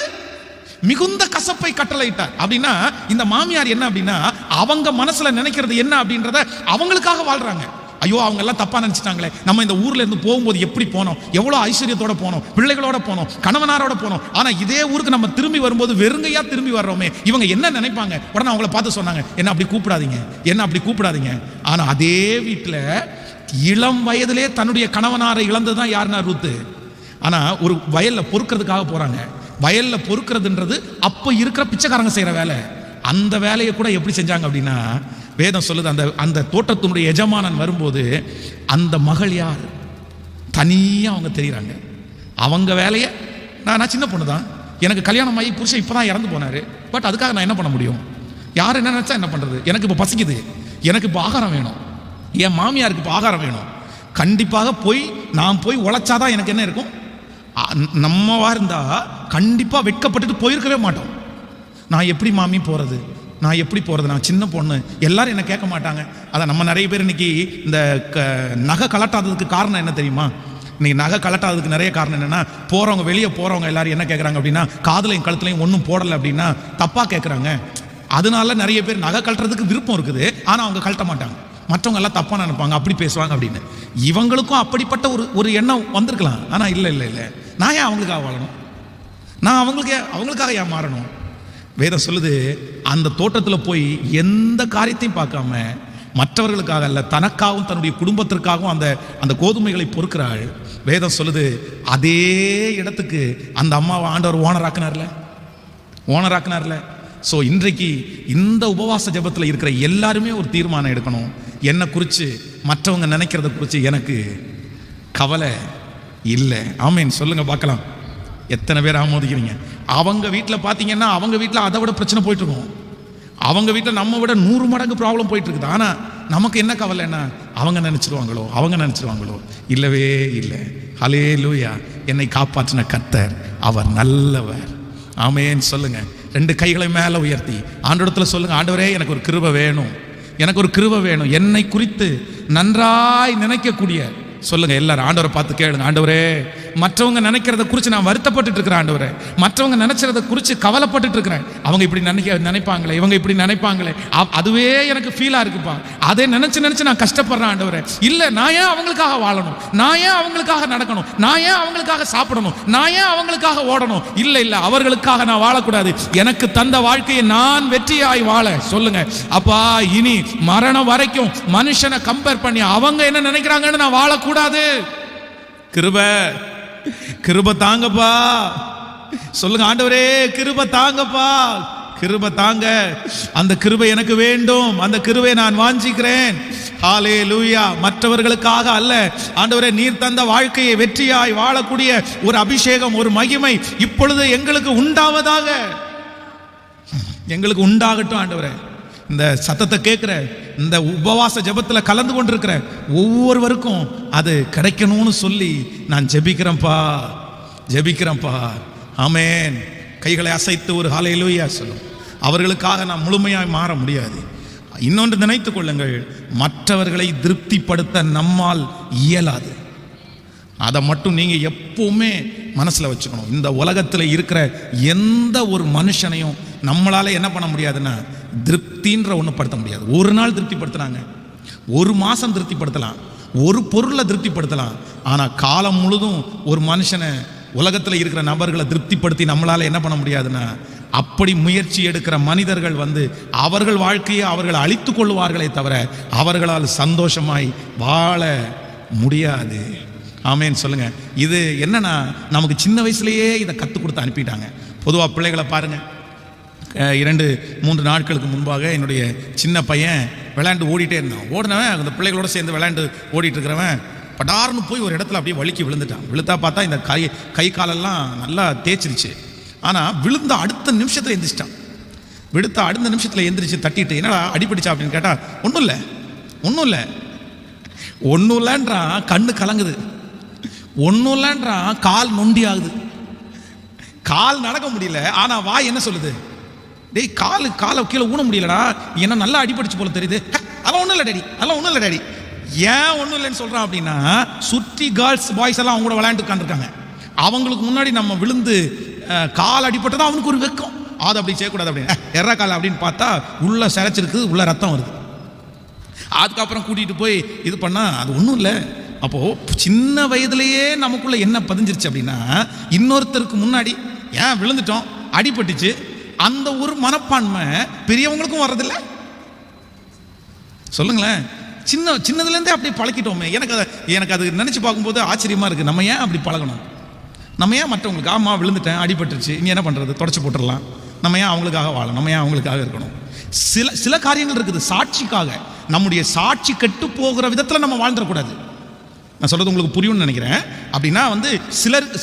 மிகுந்த கசப்பை கட்டளையிட்டார். அப்படின்னா இந்த மாமியார் என்ன அப்படின்னா, அவங்க மனசுல நினைக்கிறது என்ன அப்படின்றத அவங்களுக்காக வாழ்றாங்க. ஐயோ அவங்க எல்லாம் தப்பா நினைச்சிட்டாங்களே, நம்ம இந்த ஊர்ல இருந்து போகும்போது எப்படி போனோம், எவ்வளவு ஐஸ்வர்யத்தோட போனோம், பிள்ளைகளோட போனோம், கணவனாரோட போனோம், ஆனா இதே ஊருக்கு நம்ம திரும்பி வரும்போது வெறுங்கையா திரும்பி வர்றோமே, இவங்க என்ன நினைப்பாங்க. உடனே அவங்கள பார்த்து சொன்னாங்க, என்ன அப்படி கூப்பிடாதீங்க, என்ன அப்படி கூப்பிடாதீங்க. ஆனா அதே வீட்டுல இளம் வயதிலே தன்னுடைய கணவனாரை இழந்ததுதான் யாருன்னா ரூத்து. ஆனா ஒரு வயல்ல பொறுக்கிறதுக்காக போறாங்க. வயல்ல பொறுக்கிறதுன்றது அப்ப இருக்கிற பிச்சைக்காரங்க செய்யற வேலை. அந்த வேலையை கூட எப்படி செஞ்சாங்க அப்படின்னா, வேதம் சொல்லுது, அந்த தோட்டத்தினுடைய எஜமானன் வரும்போது அந்த மகள் யார் தனியா அவங்க தெரியுறாங்க. அவங்க வேலையை நான் சின்ன பொண்ணு தான், எனக்கு கல்யாணம் ஆகி புருஷன் இப்பதான் இறந்து போனாரு, பட் அதுக்காக நான் என்ன பண்ண முடியும், யார் என்ன நினைச்சா என்ன பண்றது, எனக்கு இப்போ பசிக்குது, எனக்கு இப்போ ஆகாரம் வேணும், என் மாமியாருக்கு இப்போ ஆகாரம் வேணும், கண்டிப்பாக நான் போய் உழைச்சாதான் எனக்கு என்ன இருக்கும். நம்மவா இருந்தா கண்டிப்பா வெட்கப்பட்டுட்டு போயிருக்கவே மாட்டோம். நான் எப்படி மாமி போறது, நான் எப்படி போறது, நான் சின்ன பொண்ணு, எல்லாரும் என்ன கேட்க மாட்டாங்க. அதான் நம்ம நிறைய பேர் இன்னைக்கு இந்த நகை கலட்டாததுக்கு காரணம் என்ன தெரியுமா? இன்னைக்கு நகை கலட்டாததுக்கு நிறைய காரணம் என்னன்னா, போறவங்க வெளியே போறவங்க எல்லாரும் என்ன கேட்கறாங்க அப்படின்னா, காதுலையும் கழுத்துலையும் ஒன்றும் போடலை அப்படின்னா தப்பா கேட்கறாங்க. அதனால நிறைய பேர் நகை கழட்டுறதுக்கு விருப்பம் இருக்குது, ஆனா அவங்க கழட்ட மாட்டாங்க, மற்றவங்க எல்லாம் தப்பா நினைப்பாங்க, அப்படி பேசுவாங்க அப்படின்னு. இவங்களுக்கும் அப்படிப்பட்ட ஒரு எண்ணம் வந்திருக்கலாம். ஆனா இல்லை இல்லை இல்லை, நான் ஏன் அவங்களுக்காக வாழணும், நான் அவங்களுக்காக ஏன் மாறணும்? வேதம் சொல்லுது, அந்த தோட்டத்தில் போய் எந்த காரியத்தையும் பார்க்காம மற்றவர்களுக்காக அல்ல, தனக்காகவும் தன்னுடைய குடும்பத்திற்காகவும் அந்த கோதுமைகளை பொறுக்கிறாள். வேதம் சொல்லுது, அதே இடத்துக்கு அந்த அம்மாவை ஆண்டவர் ஓனராக்குனார்ல. ஸோ இன்றைக்கு இந்த உபவாச ஜெபத்தில் இருக்கிற எல்லாருமே ஒரு தீர்மானம் எடுக்கணும், என்னை குறித்து மற்றவங்க நினைக்கிறத குறித்து எனக்கு கவலை இல்லை. ஆமேன் சொல்லுங்க பார்க்கலாம். எத்தனை பேர் ஆமோதிக்கிறீங்க? அவங்க வீட்டில் பார்த்தீங்கன்னா அவங்க வீட்டில் அதை விட பிரச்சனை போயிட்டு இருக்கும், அவங்க வீட்டில் நம்ம விட 100 மடங்கு ப்ராப்ளம் போயிட்டு இருக்குது. ஆனால் நமக்கு என்ன கவலைன்னா, அவங்க நினைச்சிருவாங்களோ. இல்லவே இல்லை. ஹல்லேலூயா. என்னை காப்பாற்றின கர்த்தர் அவர் நல்லவர். ஆமேன் சொல்லுங்க. 2 கைகளை மேலே உயர்த்தி ஆண்டவரிடத்தில் சொல்லுங்க, ஆண்டவரே எனக்கு ஒரு கிருபை வேணும், என்னை குறித்து நன்றாய் நினைக்கக்கூடிய, சொல்லுங்க எல்லாரும் ஆண்டவரை பார்த்து கேளுங்க, ஆண்டவரே மற்றவங்க நினைக்கிறத குறித்து நான் வருத்தப்பட்டு இருக்கிறேன் ஆண்டவரே. மற்றவங்க நினைச்சத குறித்து கவலைப்பட்டு இருக்கிறேன். அவங்க இப்படி நினைப்பாங்களே, இவங்க இப்படி நினைப்பாங்களே, அதுவே எனக்கு ஃபீலா இருக்குப்பா. அதை நினைச்சு நான் கஷ்டப்படுறேன் ஆண்டவரே. இல்ல, நான் ஏன் அவங்களுக்காக வாழணும்? நான் ஏன் அவங்களுக்காக நடக்கணும்? நான் ஏன் அவங்களுக்காக சாப்பிடணும்? நான் ஏன் அவங்களுக்காக ஓடணும்? இல்ல, அவர்களுக்காக நான் வாழக்கூடாது. எனக்கு தந்த வாழ்க்கையை நான் வெற்றியாய் வாழ சொல்லுங்க அப்பா. இனி மரணம் வரைக்கும் மனுஷனை கம்பேர் பண்ணி அவங்க என்ன நினைக்கிறாங்கன்னு நான் வாழக்கூடாது. கிருபை தாங்கப்பா. சொல்லுங்க ஆண்டவரே, கிருபை தாங்கப்பா, கிருபை தாங்க. அந்த கிருபை எனக்கு வேண்டும். அந்த கிருபை நான் வாஞ்சிக்கிறேன். ஹல்லேலூயா. மற்றவர்களுக்காக அல்ல ஆண்டவரே, நீர் தந்த வாழ்க்கையை வெற்றியாய் வாழக்கூடிய ஒரு அபிஷேகம், ஒரு மகிமை இப்பொழுது எங்களுக்கு உண்டாவதாக. எங்களுக்கு உண்டாகட்டும் ஆண்டவரே. இந்த சத்தத்தை கேட்கிற, இந்த உபவாச ஜெபத்தில் கலந்து கொண்டிருக்கிற ஒவ்வொருவருக்கும் அது கிடைக்கணும்னு சொல்லி நான் ஜெபிக்கிறேன்ப்பா. ஆமென். கைகளை அசைத்து ஒரு ஹல்லேலூயா சொல்லும். அவர்களுக்காக நான் முழுமையாய் மாற முடியாது. இன்னொன்று நினைத்துக் கொள்ளுங்கள், மற்றவர்களை திருப்திப்படுத்த நம்மால் இயலாது. அதை மட்டும் நீங்க எப்பவுமே மனசுல வச்சுக்கணும். இந்த உலகத்தில் இருக்கிற எந்த ஒரு மனுஷனையும் நம்மளால என்ன பண்ண முடியாதுன்னா திருப்தின்ற ஒன்று படுத்த முடியாது. ஒரு நாள் திருப்திப்படுத்தினாங்க, ஒரு மாசம் திருப்திப்படுத்தலாம், ஒரு பொருளை திருப்திப்படுத்தலாம். ஆனால் காலம் முழுதும் ஒரு மனுஷனை, உலகத்தில் இருக்கிற நபர்களை திருப்திப்படுத்தி நம்மளால என்ன பண்ண முடியாதுன்னா, அப்படி முயற்சி எடுக்கிற மனிதர்கள் அவர்கள் வாழ்க்கையை அவர்கள் அழித்து கொள்வார்களே தவிர அவர்களால் சந்தோஷமாய் வாழ முடியாது. ஆமேன்னு சொல்லுங்க. இது என்னன்னா, நமக்கு சின்ன வயசுலேயே இதை கற்றுக் கொடுத்து அனுப்பிட்டாங்க. பொதுவாக பிள்ளைகளை பாருங்க. 2-3 நாட்களுக்கு முன்பாக என்னுடைய சின்ன பையன் விளையாண்டு ஓடிட்டே இருந்தான். ஓடினவன் அந்த பிள்ளைகளோட சேர்ந்து விளையாண்டு ஓடிட்டு இருக்கிறவன் படார்னு போய் ஒரு இடத்துல அப்படியே வலிக்கி விழுந்துட்டான். விழுத்தா பார்த்தா இந்த கை காலெல்லாம் நல்லா தேய்ச்சிருச்சு. ஆனால் விழுந்த அடுத்த நிமிஷத்தில் எந்திரிச்சிட்டான். விழுத்த அடுத்த நிமிஷத்தில் எந்திரிச்சு தட்டிட்டு, என்னடா அடிபடிச்சா அப்படின்னு கேட்டால், ஒன்றும் இல்லைன்றான். கண்ணு கலங்குது. ஒன்றும் இல்லைன்றான். கால் நொண்டி ஆகுது. கால் நடக்க முடியல. ஆனால் வாய் என்ன சொல்லுது? டேய், காலை கீழே ஊன முடியலடா, என்ன நல்லா அடிபடிச்சு போல தெரியுது. அதெல்லாம் ஒன்றும் இல்லை டேடி. ஏன் ஒன்றும் இல்லைன்னு சொல்கிறான் அப்படின்னா, சுற்றி கேர்ள்ஸ் பாய்ஸ் எல்லாம் அவங்க கூட விளையாண்டு உட்காந்துருக்காங்க. அவங்களுக்கு முன்னாடி நம்ம விழுந்து கால் அடிபட்டதான் அவனுக்கு ஒரு வெக்கம். அது அப்படி செய்யக்கூடாது அப்படின்னு எறா கால் அப்படின்னு பார்த்தா உள்ள சிரைச்சிருக்கு, உள்ள ரத்தம் வருது. அதுக்கப்புறம் கூட்டிகிட்டு போய் இது பண்ணால் அது ஒன்றும் இல்லை. அப்போது சின்ன வயதுலேயே நமக்குள்ள என்ன பதிஞ்சிருச்சு அப்படின்னா, இன்னொருத்தருக்கு முன்னாடி ஏன் விழுந்துட்டோம், அடிபட்டுச்சு, அந்த ஒரு மனப்பான்மை பெரியவங்களுக்கும் வர்றதில்லை. சொல்லுங்களேன். சின்னதுலேருந்தே அப்படி பழக்கிட்டோமே. எனக்கு அது நினச்சி பார்க்கும்போது ஆச்சரியமாக இருக்குது. நம்ம ஏன் அப்படி பழகணும்? நம்ம ஏன் மற்றவங்களுக்கு, ஆமா விழுந்துட்டேன், அடிபட்டுருச்சு, இனி என்ன பண்ணுறது, தொடச்சி போட்டுடலாம். நம்ம ஏன் அவங்களுக்காக வாழணும்? நம்ம ஏன் அவங்களுக்காக இருக்கணும்? சில காரியங்கள் இருக்குது சாட்சிக்காக. நம்முடைய சாட்சி கெட்டு போகிற விதத்தில் நம்ம வாழ்ந்துடக்கூடாது. நான் சொல்கிறது உங்களுக்கு புரியும்னு நினைக்கிறேன். அப்படின்னா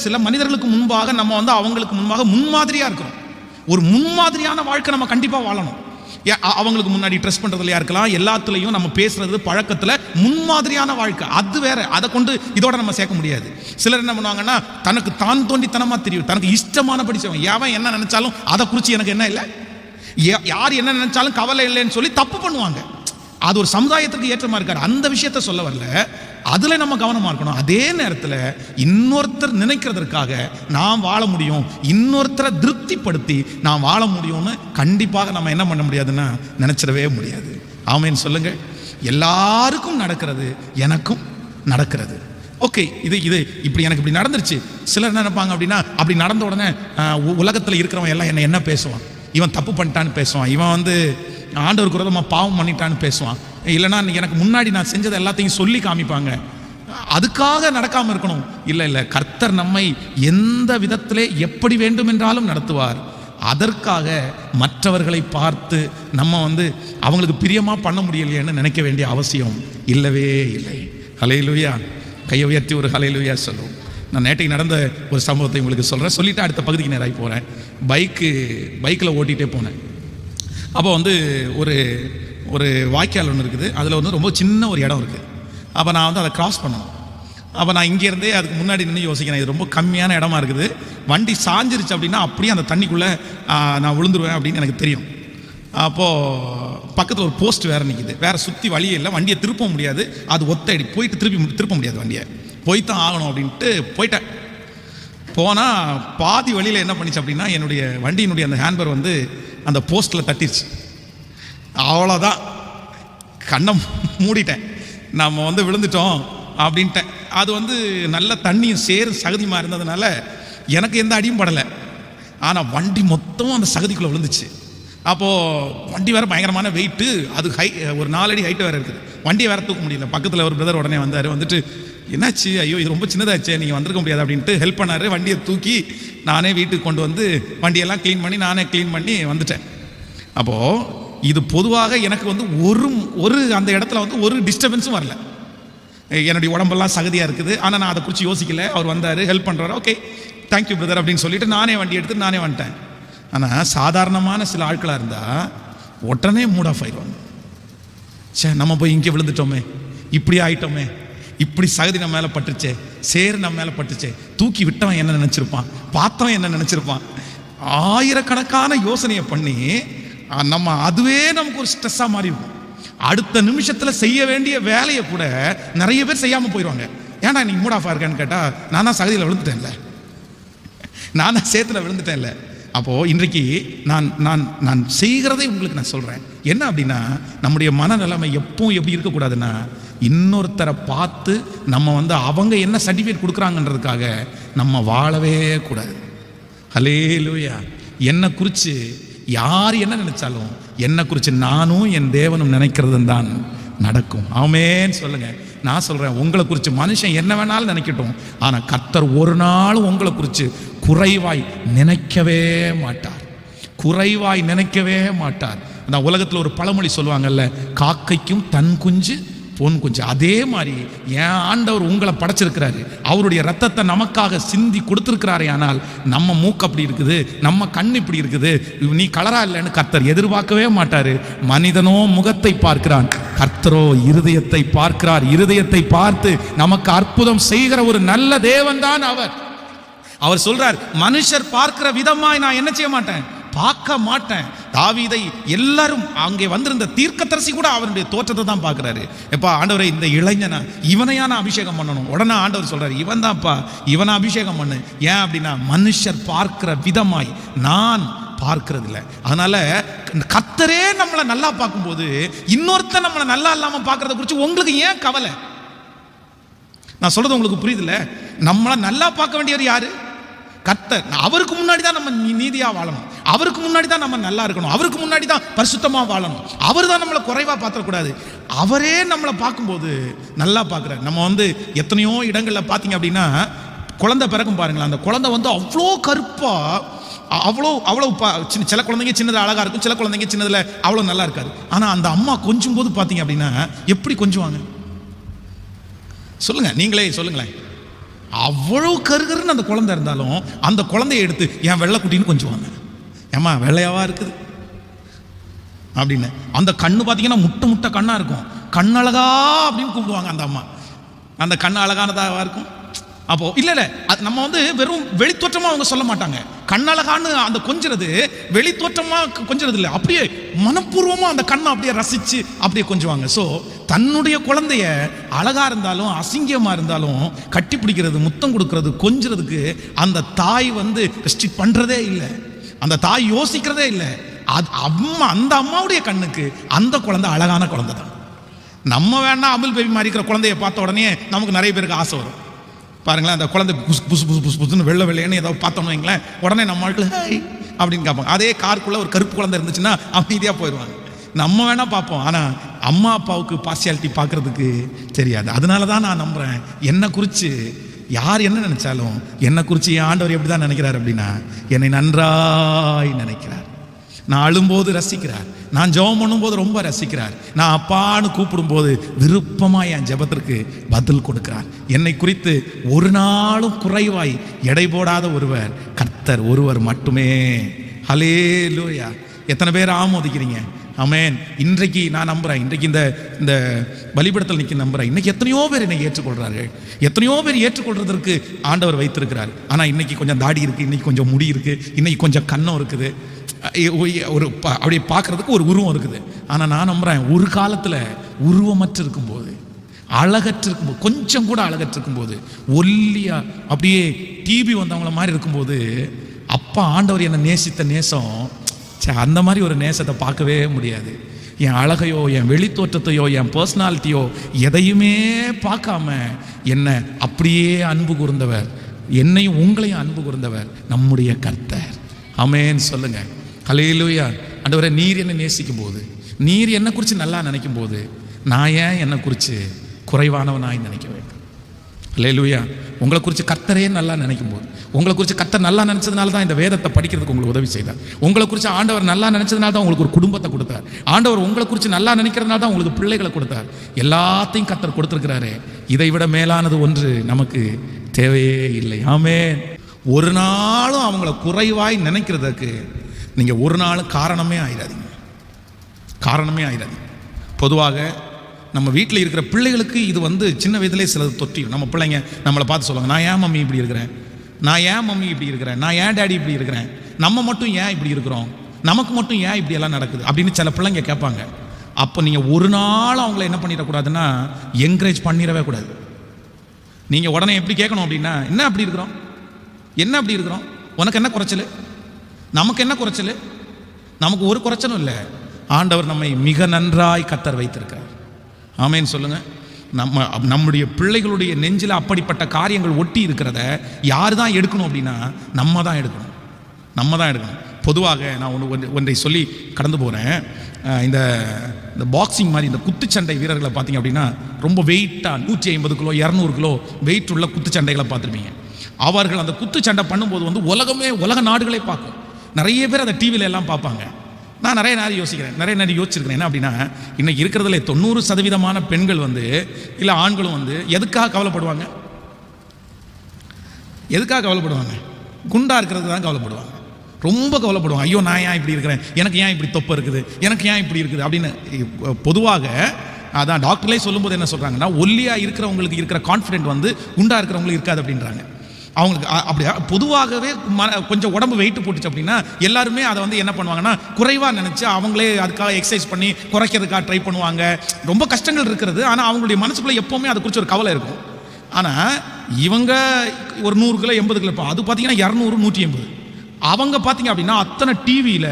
சில மனிதர்களுக்கு முன்பாக நம்ம அவங்களுக்கு முன்பாக முன்மாதிரியாக இருக்கிறோம். ஒரு முன்மாதிரியான வாழ்க்கை நம்ம கண்டிப்பாக வாழணும். அவங்களுக்கு முன்னாடி ட்ரெஸ் பண்ணுறதுலையா இருக்கலாம், எல்லாத்துலேயும் நம்ம பேசுறது பழக்கத்தில் முன்மாதிரியான வாழ்க்கை அது வேற. அதை கொண்டு இதோட நம்ம சேர்க்க முடியாது. சிலர் என்ன பண்ணுவாங்கன்னா, தனக்கு தான் தோண்டித்தனமாக தெரியும், தனக்கு இஷ்டமான படிச்சவன் எவன் என்ன நினைச்சாலும் அதை குறித்து எனக்கு என்ன இல்லை, யார் என்ன நினைச்சாலும் கவலை இல்லைன்னு சொல்லி தப்பு பண்ணுவாங்க. அது ஒரு சமுதாயத்திற்கு ஏற்றமா இருக்காது. அந்த விஷயத்த சொல்ல வரல, அதுல நம்ம கவனமா இருக்கணும். அதே நேரத்தில் இன்னொருத்தர் நினைக்கிறதற்காக நாம் வாழ முடியும், இன்னொருத்தரை திருப்திப்படுத்தி நாம் வாழ முடியும்னு கண்டிப்பாக நம்ம என்ன பண்ண முடியாதுன்னா நினைச்சிடவே முடியாது. ஆமேன்னு சொல்லுங்க. எல்லாருக்கும் நடக்கிறது, எனக்கும் நடக்கிறது. ஓகே, இது இப்படி எனக்கு இப்படி நடந்துருச்சு. சிலர் என்ன நினைப்பாங்க அப்படின்னா, அப்படி நடந்த உடனே உலகத்தில் இருக்கிறவன் எல்லாம் என்ன பேசுவான், இவன் தப்பு பண்ணிட்டான்னு பேசுவான், இவன் ஆண்டவருக்கு விரோதமாக பாவம் பண்ணிட்டான்னு பேசுவான். இல்லைன்னா எனக்கு முன்னாடி நான் செஞ்சதை எல்லாத்தையும் சொல்லி காமிப்பாங்க. அதுக்காக நடக்காமல் இருக்கணும். இல்லை, கர்த்தர் நம்மை எந்த விதத்திலே எப்படி வேண்டும் என்றாலும் நடத்துவார். அதற்காக மற்றவர்களை பார்த்து நம்ம அவங்களுக்கு பிரியமாக பண்ண முடியலையேன்னு நினைக்க வேண்டிய அவசியம் இல்லவே இல்லை. ஹல்லேலூயா. கையை உயர்த்தி ஒரு ஹல்லேலூயா சொல்லுவோம். நான் நேற்றைக்கு நடந்த ஒரு சம்பவத்தை உங்களுக்கு சொல்கிறேன். சொல்லிவிட்டு அடுத்த பகுதிக்கு நேராகி போகிறேன். பைக்கில் ஓட்டிகிட்டே போனேன். அப்போ ஒரு வாய்க்கால் ஒன்று இருக்குது. அதில் ரொம்ப சின்ன ஒரு இடம் இருக்குது. அப்போ நான் அதை கிராஸ் பண்ணணும். அப்போ நான் இங்கேருந்தே அதுக்கு முன்னாடி நின்று யோசிக்கிறேன், இது ரொம்ப கம்மியான இடமா இருக்குது, வண்டி சாஞ்சிருச்சு அப்படின்னா அப்படியே அந்த தண்ணிக்குள்ளே நான் விழுந்துருவேன் அப்படின்னு எனக்கு தெரியும். அப்போது பக்கத்தில் ஒரு போஸ்ட் வேறு நிற்கிது, வேறு சுற்றி வழியே இல்லை, வண்டியை திருப்ப முடியாது, அது ஒத்தடி போயிட்டு திருப்ப முடியாது, வண்டியை போய்த்தான் ஆகணும் அப்படின்ட்டு போயிட்டேன். போனால் பாதி வழியில் என்ன பண்ணிச்சு அப்படின்னா, என்னுடைய வண்டியினுடைய அந்த ஹேண்ட்பர் வந்து அந்த போஸ்ட்டில் தட்டிடுச்சு. அவ்வளோதான், கண்ணை மூடிட்டேன், நம்ம வந்து விழுந்துட்டோம் அப்படின்ட்டேன். அது வந்து நல்ல தண்ணியும் சேரும் சகதியுமாக இருந்ததுனால எனக்கு எந்த அடியும் படலை. ஆனால் வண்டி மொத்தமும் அந்த சகதிக்குள்ளே விழுந்துச்சு. அப்போது வண்டி வேறு பயங்கரமான வெயிட்டு, அது ஒரு 4 அடி ஹைட்டு வேறு இருக்குது. வண்டியை வேறு தூக்க முடியல. பக்கத்தில் ஒரு பிரதர் உடனே வந்தார். வந்துட்டு என்னாச்சு, ஐயோ இது ரொம்ப சின்னதாச்சே, நீங்கள் வந்திருக்க முடியாது அப்படின்ட்டு ஹெல்ப் பண்ணார். வண்டியை தூக்கி நானே வீட்டுக்கு கொண்டு வந்து வண்டியெல்லாம் க்ளீன் பண்ணி நானே க்ளீன் பண்ணி வந்துட்டேன். அப்போது இது பொதுவாக எனக்கு வந்து ஒரு அந்த இடத்துல வந்து ஒரு டிஸ்டர்பன்ஸும் வரல. என்னுடைய உடம்பெல்லாம் சகதியாக இருக்குது. ஆனால் நான் அதை குறித்து யோசிக்கல. அவர் வந்தார், ஹெல்ப் பண்ணுறாரு, ஓகே தேங்க்யூ பிரதர் அப்படின்னு சொல்லிட்டு நானே வண்டி எடுத்து நானே வந்துட்டேன். ஆனால் சாதாரணமான சில ஆட்களாக இருந்தால் உடனே மூட் ஆஃப் ஆயிடுவாங்க. சே, நம்ம போய் இங்கே விழுந்துட்டோமே, இப்படி ஆயிட்டோமே, இப்படி சகதி நம்ம மேலே பட்டுச்சே, சேரு நம்ம மேலே பட்டுச்சே, தூக்கி விட்டவன் என்ன நினச்சிருப்பான், பார்த்தவன் என்ன நினச்சிருப்பான், ஆயிரக்கணக்கான யோசனையை பண்ணி நம்ம அதுவே நமக்கு ஒரு ஸ்ட்ரெஸ்ஸாக மாறி இருக்கும். அடுத்த நிமிஷத்தில் செய்ய வேண்டிய வேலையை கூட நிறைய பேர் செய்யாமல் போயிடுவாங்க. ஏன்னா நீ மூட் ஆஃப் ஆயிருக்கான்னு கேட்டால், நான் தான் சகதியில் விழுந்துட்டேன்ல, நான் தான் சேத்துல விழுந்துட்டேன்ல. அப்போது இன்றைக்கு நான் செய்கிறதை உங்களுக்கு நான் சொல்கிறேன். என்ன அப்படின்னா, நம்முடைய மனநிலைமை எப்பவும் எப்படி இருக்கக்கூடாதுன்னா, இன்னொருத்தரை பார்த்து நம்ம வந்து அவங்க என்ன சர்டிஃபிகேட் கொடுக்குறாங்கன்றதுக்காக நம்ம வாழவே கூடாது. ஹல்லேலூயா. என்னை குறித்து யார் என்ன நினைச்சாலும் என்னை குறித்து நானும் என் தேவனும் நினைக்கிறது தான் நடக்கும். ஆமென் சொல்லுங்க. நான் சொல்றேன், உங்களை குறித்து மனுஷன் என்ன வேணாலும் நினைக்கட்டும், ஆனால் கர்த்தர் ஒரு நாள் உங்களை குறித்து குறைவாய் நினைக்கவே மாட்டார். குறைவாய் நினைக்கவே மாட்டார். அந்த உலகத்தில் ஒரு பழமொழி சொல்லுவாங்கல்ல, காக்கைக்கும் தன் குஞ்சு பொன் குஞ்சு. அதே மாதிரி என் ஆண்டவர் உங்களை படைச்சிருக்கிறாரு, அவருடைய ரத்தத்தை நமக்காக சிந்தி கொடுத்துருக்கிறாரே. ஆனால் நம்ம மூக்கு அப்படி இருக்குது, நம்ம கண் இப்படி இருக்குது, நீ கலரா இல்லைன்னு கர்த்தர் எதிர்பார்க்கவே மாட்டாரு. மனிதனோ முகத்தை பார்க்கிறான், கர்த்தரோ இருதயத்தை பார்க்கிறார். இருதயத்தை பார்த்து நமக்கு அற்புதம் செய்கிற ஒரு நல்ல தேவன் தான் அவர். அவர் சொல்றார், மனுஷர் பார்க்கிற விதமாய் நான் என்ன செய்ய மாட்டேன், பார்க்க மாட்டேன். தாவீதை எல்லாரும் அங்கே வந்திருந்த தீர்க்கதரிசி கூட அவருடைய தோற்றத்தை தான் பார்க்கிறாரு. எப்பா ஆண்டவரை, இந்த இளைஞனா இவனையா நான் அபிஷேகம் பண்ணணும். உடனே ஆண்டவர் சொல்றாரு, இவன் தான்ப்பா, இவனை அபிஷேகம் பண்ணு. ஏன் அப்படின்னா, மனுஷர் பார்க்கிற விதமாய் நான் பார்க்கிறது இல்லை. அதனால கர்த்தரே நம்மளை நல்லா பார்க்கும்போது இன்னொருத்தர் நம்மளை நல்லா இல்லாம பார்க்கறத குறித்து உங்களுக்கு ஏன் கவலை? நான் சொல்றது உங்களுக்கு புரியுதுல்ல? நம்மளை நல்லா பார்க்க வேண்டியவர் யாரு? கர்த்தர். அவருக்கு முன்னாடி தான் நம்ம நீதியா வாழணும், அவருக்கு முன்னாடி தான் நம்ம நல்லா இருக்கணும், அவருக்கு முன்னாடி தான் பரிசுத்தமா வாழணும். அவர் தான் நம்மளை குறைவா பார்த்துடக்கூடாது. அவரே நம்மளை பார்க்கும்போது நல்லா பார்க்குறாரு. நம்ம வந்து எத்தனையோ இடங்களில் பார்த்தீங்க அப்படின்னா, குழந்தை பிறக்கும் பாருங்களேன், அந்த குழந்தை வந்து அவ்வளோ கருப்பா, அவ்வளோ சில குழந்தைங்க சின்னது அழகா இருக்கும், சில குழந்தைங்க சின்னதுல அவ்வளோ நல்லா இருக்காது. ஆனால் அந்த அம்மா கொஞ்சம் போது பார்த்தீங்க அப்படின்னா எப்படி கொஞ்சுவாங்க சொல்லுங்க, நீங்களே சொல்லுங்களேன். அவ்வளவு கருகருன்னு அந்த குழந்தை இருந்தாலும் அந்த குழந்தைய எடுத்து என் வெள்ளைக்குட்டின்னு கொஞ்சுவாங்க. ஏமா வெள்ளையாவா இருக்குது அப்படின்னு. அந்த கண்ணு பார்த்தீங்கன்னா முட்டை முட்டை கண்ணா இருக்கும், கண்ணழகா அப்படின்னு கூப்பிடுவாங்க அந்த அம்மா. அந்த கண்ணு அழகானதாக இருக்கும். அப்போ இல்ல அது நம்ம வந்து வெறும் வெளித்தோற்றமா அவங்க சொல்ல மாட்டாங்க. கண்ணழகான்னு அந்த கொஞ்சிறது வெளித்தோற்றமா கொஞ்சிறது இல்லை, அப்படியே மனப்பூர்வமா அந்த கண்ணை அப்படியே ரசிச்சு அப்படியே கொஞ்சுவாங்க. ஸோ தன்னுடைய குழந்தைய அழகா இருந்தாலும் அசிங்கமா இருந்தாலும் கட்டி பிடிக்கிறது, முத்தம் கொடுக்கறது, கொஞ்சிறதுக்கு அந்த தாய் வந்து ரெஸ்ட்ரிக்ட் பண்றதே இல்லை, அந்த தாய் யோசிக்கிறதே இல்லை. அது அம்மா, அந்த அம்மாவுடைய கண்ணுக்கு அந்த குழந்தை அழகான குழந்தை தான். நம்ம வேணா அமுல் பேபி மாதிரி இருக்கிற குழந்தைய பார்த்த உடனே நமக்கு நிறைய பேருக்கு ஆசை வரும் பாருங்களேன். அந்த குழந்தை புசு புசு புசு புசு புசுன்னு வெள்ளை வெள்ளைன்னு ஏதாவது பார்த்தோன்னு வைங்களேன், உடனே நம்ம ஆட்கள் ஹாய் அப்படின்னு கேட்பாங்க. அதே காருக்குள்ள ஒரு கருப்பு குழந்தை இருந்துச்சுன்னா அமைதியாக போயிடுவாங்க. நம்ம வேணா பார்ப்போம், ஆனால் அம்மா அப்பாவுக்கு பார்சியாலிட்டி பார்க்கறதுக்கு தெரியாது. அதனால தான் நான் நம்புறேன், என்னை குறித்து யார் என்ன நினைச்சாலும் என்னை குறித்து என் ஆண்டவர் எப்படி தான் நினைக்கிறார் அப்படின்னா, என்னை நன்றாய் நினைக்கிறார். நான் அழும்போது ரசிக்கிறார், நான் ஜெபம் பண்ணும்போது ரொம்ப ரசிக்கிறார், நான் அப்பான்னு கூப்பிடும்போது விருப்பமாக என் ஜெபத்திற்கு பதில் கொடுக்கிறார். என்னை குறித்து ஒரு நாளும் குறைவாய் எடை போடாத ஒருவர் கர்த்தர் ஒருவர் மட்டுமே. ஹல்லேலூயா. எத்தனை பேர் ஆமோதிக்கிறீங்க? ஆமென். இன்றைக்கு நான் நம்புறேன், இன்றைக்கு இந்த பலிபீடத்தில் நிற்க நம்புறேன், இன்னைக்கு எத்தனையோ பேர் என்னை ஏற்றுக்கொள்றார்கள், எத்தனையோ பேர் ஏற்றுக்கொள்றதற்கு ஆண்டவர் வைத்திருக்கிறார். ஆனால் இன்னைக்கு கொஞ்சம் தாடி இருக்கு, இன்னைக்கு கொஞ்சம் முடி இருக்கு, இன்னைக்கு கொஞ்சம் கன்னம் இருக்குது, ஒரு அப்படி பார்க்கறதுக்கு ஒரு உருவம் இருக்குது. ஆனால் நான் நம்புறேன், ஒரு காலத்தில் உருவமற்று இருக்கும்போது அழகற்றிருக்கும் போது, கொஞ்சம் கூட அழகற்றிருக்கும் போது, ஒல்லியா அப்படியே டிபி வந்தவங்கள மாதிரி இருக்கும்போது, அப்பா ஆண்டவர் என்னை நேசித்த நேசம், அந்த மாதிரி ஒரு நேசத்தை பார்க்கவே முடியாது. என் அழகையோ, என் வெளித்தோற்றத்தையோ, என் பர்சனாலிட்டியோ எதையுமே பார்க்காம என்னை அப்படியே அன்பு கூர்ந்தவர், என்னையும் உங்களையும் அன்பு கூர்ந்தவர் நம்முடைய கர்த்தர். ஆமென் சொல்லுங்க. ஹல்லேலூயா. ஆண்டவரே, நீர் என்னை நேசிக்கும் போது, நீர் என்னை குறித்து நல்லா நினைக்கும் போது, நான் ஏன் என்னை குறித்து குறைவானவனாய் நினைக்க வேண்டும்? ஹல்லேலூயா. உங்களை குறித்து கர்த்தரே நல்லா நினைக்கும் போது, உங்களை குறித்து கர்த்தர் நல்லா நினைச்சதுனால தான் இந்த வேதத்தை படிக்கிறதுக்கு உங்களுக்கு உதவி செய்தார். உங்களை குறித்து ஆண்டவர் நல்லா நினைச்சதுனால தான் உங்களுக்கு ஒரு குடும்பத்தை கொடுத்தார். ஆண்டவர் உங்களை குறித்து நல்லா நினைக்கிறதுனால தான் உங்களுக்கு பிள்ளைகளை கொடுத்தார். எல்லாத்தையும் கர்த்தர் கொடுத்துருக்கிறாரு. இதை விட மேலானது ஒன்று நமக்கு தேவையே இல்லை. ஆமென். ஒரு நாளும் அவங்கள குறைவாய் நினைக்கிறதுக்கு நீங்கள் ஒரு நாளும் காரணமே ஆயிடாதீங்க. பொதுவாக நம்ம வீட்டில் இருக்கிற பிள்ளைகளுக்கு இது சின்ன வயதிலே சிலது தொற்றிடும். நம்ம பிள்ளைங்க நம்மளை பார்த்து சொல்லுவாங்க, நான் ஏன் மம்மி இப்படி இருக்கிறேன், நான் ஏன் மம்மி இப்படி இருக்கிறேன், நான் ஏன் டேடி இப்படி இருக்கிறேன், நம்ம மட்டும் ஏன் இப்படி இருக்கிறோம், நமக்கு மட்டும் ஏன் இப்படி எல்லாம் நடக்குது அப்படின்னு சில பிள்ளைங்க கேட்பாங்க. அப்போ நீங்கள் ஒரு நாள் அவங்கள என்ன பண்ணிடக்கூடாதுன்னா என்கரேஜ் பண்ணிடவே கூடாது. நீங்கள் உடனே எப்படி கேட்கணும் அப்படின்னா, என்ன அப்படி இருக்கிறோம், உனக்கு என்ன குறைச்சல், நமக்கு என்ன குறைச்சல், நமக்கு ஒரு குறைச்சலும் இல்லை. ஆண்டவர் நம்மை மிக நன்றாய் கர்த்தர் வைத்திருக்கிறார். ஆமென் சொல்லுங்க. நம்முடைய பிள்ளைகளுடைய நெஞ்சில் அப்படிப்பட்ட காரியங்கள் ஒட்டி இருக்கிறத யார் தான் எடுக்கணும் அப்படின்னா நம்ம தான் எடுக்கணும். பொதுவாக நான் ஒன்றை சொல்லி கடந்து போகிறேன். இந்த பாக்ஸிங் மாதிரி இந்த குத்துச்சண்டை வீரர்களை பார்த்தீங்க அப்படின்னா ரொம்ப வெயிட்டாக 150 கிலோ 200 கிலோ வெயிட் உள்ள குத்துச்சண்டைகளை பார்த்துருப்பீங்க. அவர்கள் அந்த குத்துச்சண்டை பண்ணும்போது உலக நாடுகளே பார்க்கும். நிறைய பேர் அதை டிவியில் எல்லாம் பார்ப்பாங்க. நான் நிறைய நேரம் யோசிச்சிருக்கிறேன். என்ன அப்படின்னா, இன்னைக்கு இருக்கிறதுல 90% பெண்கள் இல்லை ஆண்களும் எதுக்காக கவலைப்படுவாங்க? குண்டா இருக்கிறதுக்கு தான் கவலைப்படுவாங்க. ரொம்ப கவலைப்படுவாங்க. ஐயோ, நான் ஏன் இப்படி இருக்கிறேன், எனக்கு ஏன் இப்படி தொப்பை இருக்குது, எனக்கு ஏன் இப்படி இருக்குது அப்படின்னு. பொதுவாக அதான் டாக்டர்லே சொல்லும்போது என்ன சொல்கிறாங்கன்னா, ஒல்லியாக இருக்கிறவங்களுக்கு இருக்கிற கான்ஃபிடென்ட் குண்டா இருக்கிறவங்களுக்கு இருக்காது அப்படின்றாங்க. அவங்களுக்கு அப்படியா பொதுவாகவே கொஞ்சம் உடம்பு வெயிட் போட்டுச்சு அப்படின்னா எல்லாருமே அதை என்ன பண்ணுவாங்கன்னா குறைவாக நினச்சி அவங்களே அதுக்காக எக்ஸசைஸ் பண்ணி குறைக்கிறதுக்காக ட்ரை பண்ணுவாங்க. ரொம்ப கஷ்டங்கள் இருக்கிறது. ஆனால் அவங்களுடைய மனசுக்குள்ளே எப்போவுமே அதை குறித்து ஒரு கவலை இருக்கும். ஆனால் இவங்க ஒரு 100 கிலோ 80 கிலோ, அது பார்த்தீங்கன்னா 200 180. அவங்க பார்த்தீங்க அப்படின்னா அத்தனை டிவியில்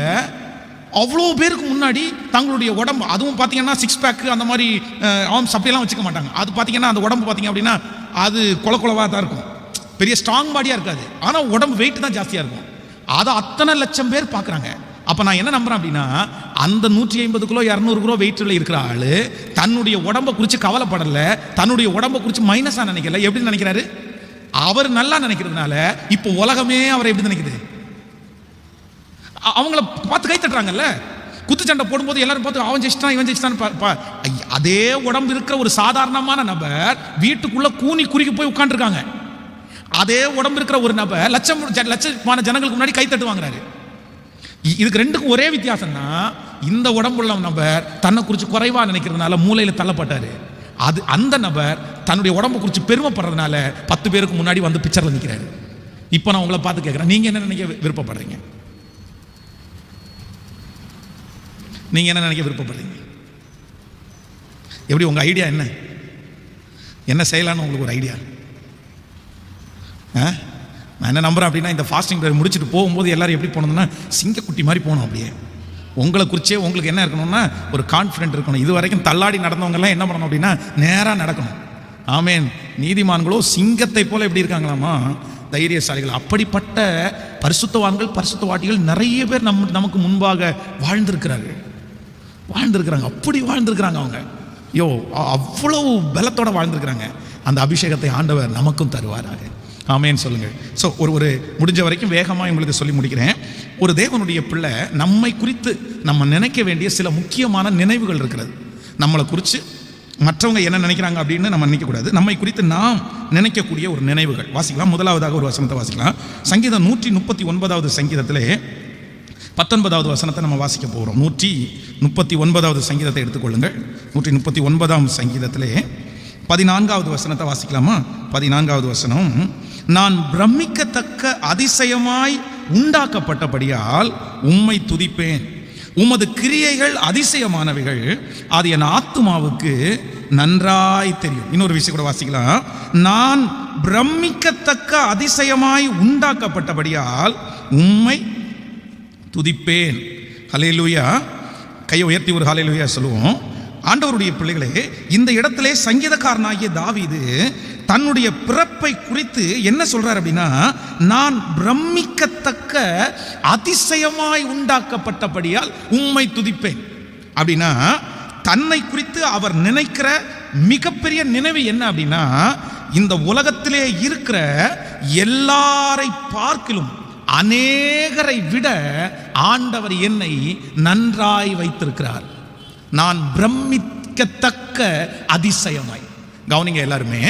அவ்வளோ பேருக்கு முன்னாடி தங்களுடைய உடம்பு, அதுவும் பார்த்தீங்கன்னா 6 பேக் அந்த மாதிரி ஆர்ம்ஸ் அப்படியெல்லாம் வச்சுக்க மாட்டாங்க. அது பார்த்தீங்கன்னா அந்த உடம்பு பார்த்தீங்க அப்படின்னா அது குளவாக தான் இருக்கும். பெரிய ஸ்ட்ராங் பாடியாக இருக்காது. ஆனால் உடம்பு வெயிட் தான் ஜாஸ்தியாக இருக்கும். அதை அத்தனை லட்சம் பேர் பார்க்குறாங்க. அப்போ நான் என்ன நம்புறேன் அப்படின்னா, அந்த 150 கிலோ 200 கிலோ வெயிட்டில் இருக்கிற ஆள் தன்னுடைய உடம்பை குறித்து கவலைப்படலை, தன்னுடைய உடம்பை குறித்து மைனஸாக நினைக்கல. எப்படி நினைக்கிறாரு? அவர் நல்லா நினைக்கிறதுனால இப்போ உலகமே அவரை எப்படி நினைக்குது? அவங்கள பார்த்து கை தட்டுறாங்கல்ல. குத்துச்சண்டை போடும்போது எல்லாரும் பார்த்து அவன் ஜெயிச்சிட்டான் இவன் ஜெயிச்சிட்டான். அதே உடம்பு இருக்கிற ஒரு சாதாரணமான நபர் வீட்டுக்குள்ள கூனி குறுக்கி போய் உட்காந்துருக்காங்க. அதே உடம்பு இருக்கிற ஒரு நபர் லட்சமான ஜனங்களுக்கு முன்னாடி கை தட்டு வாங்குறாரு. இதுக்கு ரெண்டுக்கும் ஒரே வித்தியாசம் தான், இந்த உடம்புள்ள நபர் தன்னை குறித்து குறைவா நினைக்கிறதுனால மூளையில் தள்ளப்பட்டாரு. அந்த நபர் தன்னுடைய உடம்பு குறித்து பெருமைப்படுறதுனால 10 பேருக்கு முன்னாடி பிக்சர்ல நிற்கிறாரு. இப்போ நான் உங்களை பார்த்து கேட்குறேன், நீங்க என்ன நினைக்க விருப்பப்படுறீங்க? எப்படி உங்க ஐடியா என்ன செய்யலான்னு உங்களுக்கு ஒரு ஐடியா? நான் என்ன நம்புறேன் அப்படின்னா, இந்த ஃபாஸ்டிங் ப்ரேயர் முடிச்சுட்டு போகும்போது எல்லாரும் எப்படி போனோம்னா சிங்கக்குட்டி மாதிரி போகணும். அப்படியே உங்களை குறிச்சே உங்களுக்கு என்ன இருக்கணும்னா ஒரு கான்ஃபிடென்ட் இருக்கணும். இது வரைக்கும் தள்ளாடி நடந்தவங்கெல்லாம் என்ன பண்ணணும் அப்படின்னா நேராக நடக்கணும். ஆமென். நீதிமான்களோ சிங்கத்தை போல எப்படி இருக்காங்களாமா? தைரியசாலிகள். அப்படிப்பட்ட பரிசுத்தவான்கள் பரிசுத்தவாட்டிகள் நிறைய பேர் நமக்கு முன்பாக வாழ்ந்திருக்கிறாங்க. அப்படி வாழ்ந்திருக்கிறாங்க. அவங்க அவ்வளவு பலத்தோட வாழ்ந்திருக்கிறாங்க. அந்த அபிஷேகத்தை ஆண்டவர் நமக்கும் தருவாராக. ஆமென் சொல்லுங்க. ஸோ ஒரு முடிஞ்ச வரைக்கும் வேகமாக உங்களுக்கு சொல்லி முடிக்கிறேன். ஒரு தேவனுடைய பிள்ளை நம்மை குறித்து நம்ம நினைக்க வேண்டிய சில முக்கியமான நினைவுகள் இருக்கிறது. நம்மளை குறித்து மற்றவங்க என்ன நினைக்கிறாங்க அப்படின்னு நம்ம நினைக்கக்கூடாது. நம்மை குறித்து நாம் நினைக்கக்கூடிய ஒரு நினைவுகள் வாசிக்கலாம். முதலாவதாக ஒரு வசனத்தை வாசிக்கலாம். சங்கீதம் 139வது சங்கீதத்திலே 19வது வசனத்தை நம்ம வாசிக்க போகிறோம். 139வது சங்கீதத்தை எடுத்துக்கொள்ளுங்கள். 139ஆம் சங்கீதத்திலே 14வது வசனத்தை வாசிக்கலாமா? 14வது வசனம், நான் பிரமிக்கத்தக்க அதிசயமாய் உண்டாக்கப்பட்டபடியால் உம்மை துதிப்பேன், உமது கிரியைகள் அதிசயமானவைகள், அது என் ஆத்துமாவுக்கு நன்றாய் தெரியும். இன்னொரு விஷயம் கூட வாசிக்கலாம். நான் பிரமிக்கத்தக்க அதிசயமாய் உண்டாக்கப்பட்டபடியால் உம்மை துதிப்பேன். ஹல்லேலூயா. கையை உயர்த்தி ஒரு ஹல்லேலூயா சொல்லுவோம். ஆண்டவருடைய பிள்ளைகளே, இந்த இடத்திலே சங்கீதக்காரனாகிய தாவீது தன்னுடைய பிறப்பை குறித்து என்ன சொல்றார் அப்படின்னா, நான் பிரமிக்கத்தக்க அதிசயமாய் உண்டாக்கப்பட்டபடியால் உம்மை துதிப்பேன் அப்படின்னா, தன்னை குறித்து அவர் நினைக்கிற மிகப்பெரிய நினைவு என்ன அப்படின்னா, இந்த உலகத்திலே இருக்கிற எல்லாரை பார்க்கிலும் அநேகரை விட ஆண்டவர் என்னை நன்றாய் வைத்திருக்கிறார். நான் பிரமிக்கத்தக்க அதிசயமாய். கவனிங்க எல்லாருமே.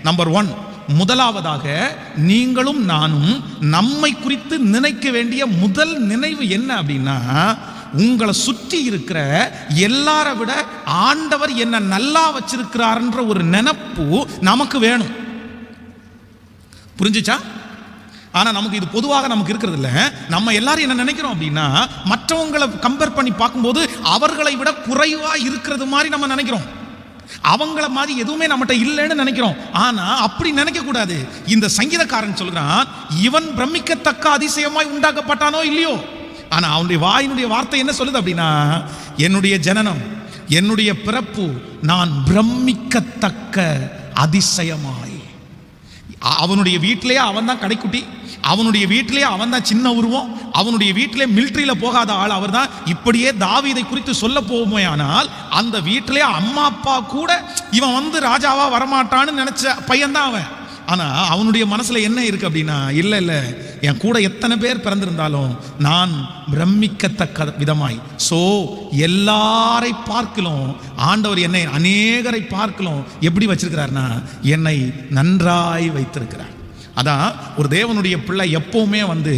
நம்பர் 1, முதலாவதாக நீங்களும் நானும் நம்மை குறித்து நினைக்க வேண்டிய முதல் நினைவு என்ன அப்படின்னா, உங்களை சுற்றி இருக்கிற எல்லாரை விட ஆண்டவர் என்ன நல்லா வச்சிருக்கிறார்ன்ற ஒரு நினைப்பு நமக்கு வேணும். புரிஞ்சுச்சா? ஆனா நமக்கு இது பொதுவாக நமக்கு இருக்கிறது இல்ல. நம்ம எல்லாரும் என்ன நினைக்கிறோம் அப்படின்னா, மற்றவங்களை கம்பேர் பண்ணி பார்க்கும்போது அவர்களை விட குறைவா இருக்கிறது மாதிரி நம்ம நினைக்கிறோம். அவங்கள மாதிரி எதுவுமே நம்மகிட்ட இல்லைன்னு நினைக்கிறோம். ஆனா அப்படி நினைக்க கூடாது. இந்த சங்கீதக்காரன் சொல்றான், இவன் பிரமிக்கத்தக்க அதிசயமாய் உண்டாக்கப்பட்டானோ இல்லையோ, ஆனா அவனுடைய வாயினுடைய வார்த்தை என்ன சொல்லுது அப்படின்னா, என்னுடைய ஜனனம், என்னுடைய பிறப்பு நான் பிரமிக்கத்தக்க அதிசயமாய். அவனுடைய வீட்டிலேயே அவன் தான் கடைக்குட்டி, அவனுடைய வீட்டிலேயே அவன் தான் சின்ன உருவம், அவனுடைய வீட்டிலே மிலிட்டரியில போகாத ஆள் அவர் தான். இப்படியே தாவீதை குறித்து சொல்ல போவோமே, ஆனால் அந்த வீட்டிலே அம்மா அப்பா கூட இவன் வந்து ராஜாவா வரமாட்டான்னு நினைச்ச பையன்தான் அவன். ஆனா அவனுடைய மனசுல என்ன இருக்கு அப்படின்னா, இல்ல இல்ல, என் கூட எத்தனை பேர் பிறந்திருந்தாலும் நான் பிரமிக்கத்தக்க விதமாய், சோ எல்லாரை பார்க்கலாம் ஆண்டவர் என்னை அநேகரை பார்க்கலாம் எப்படி வச்சிருக்கிறார்னா, என்னை நன்றாய் வைத்திருக்கிறார். அதான் ஒரு தேவனுடைய பிள்ளை எப்பவுமே வந்து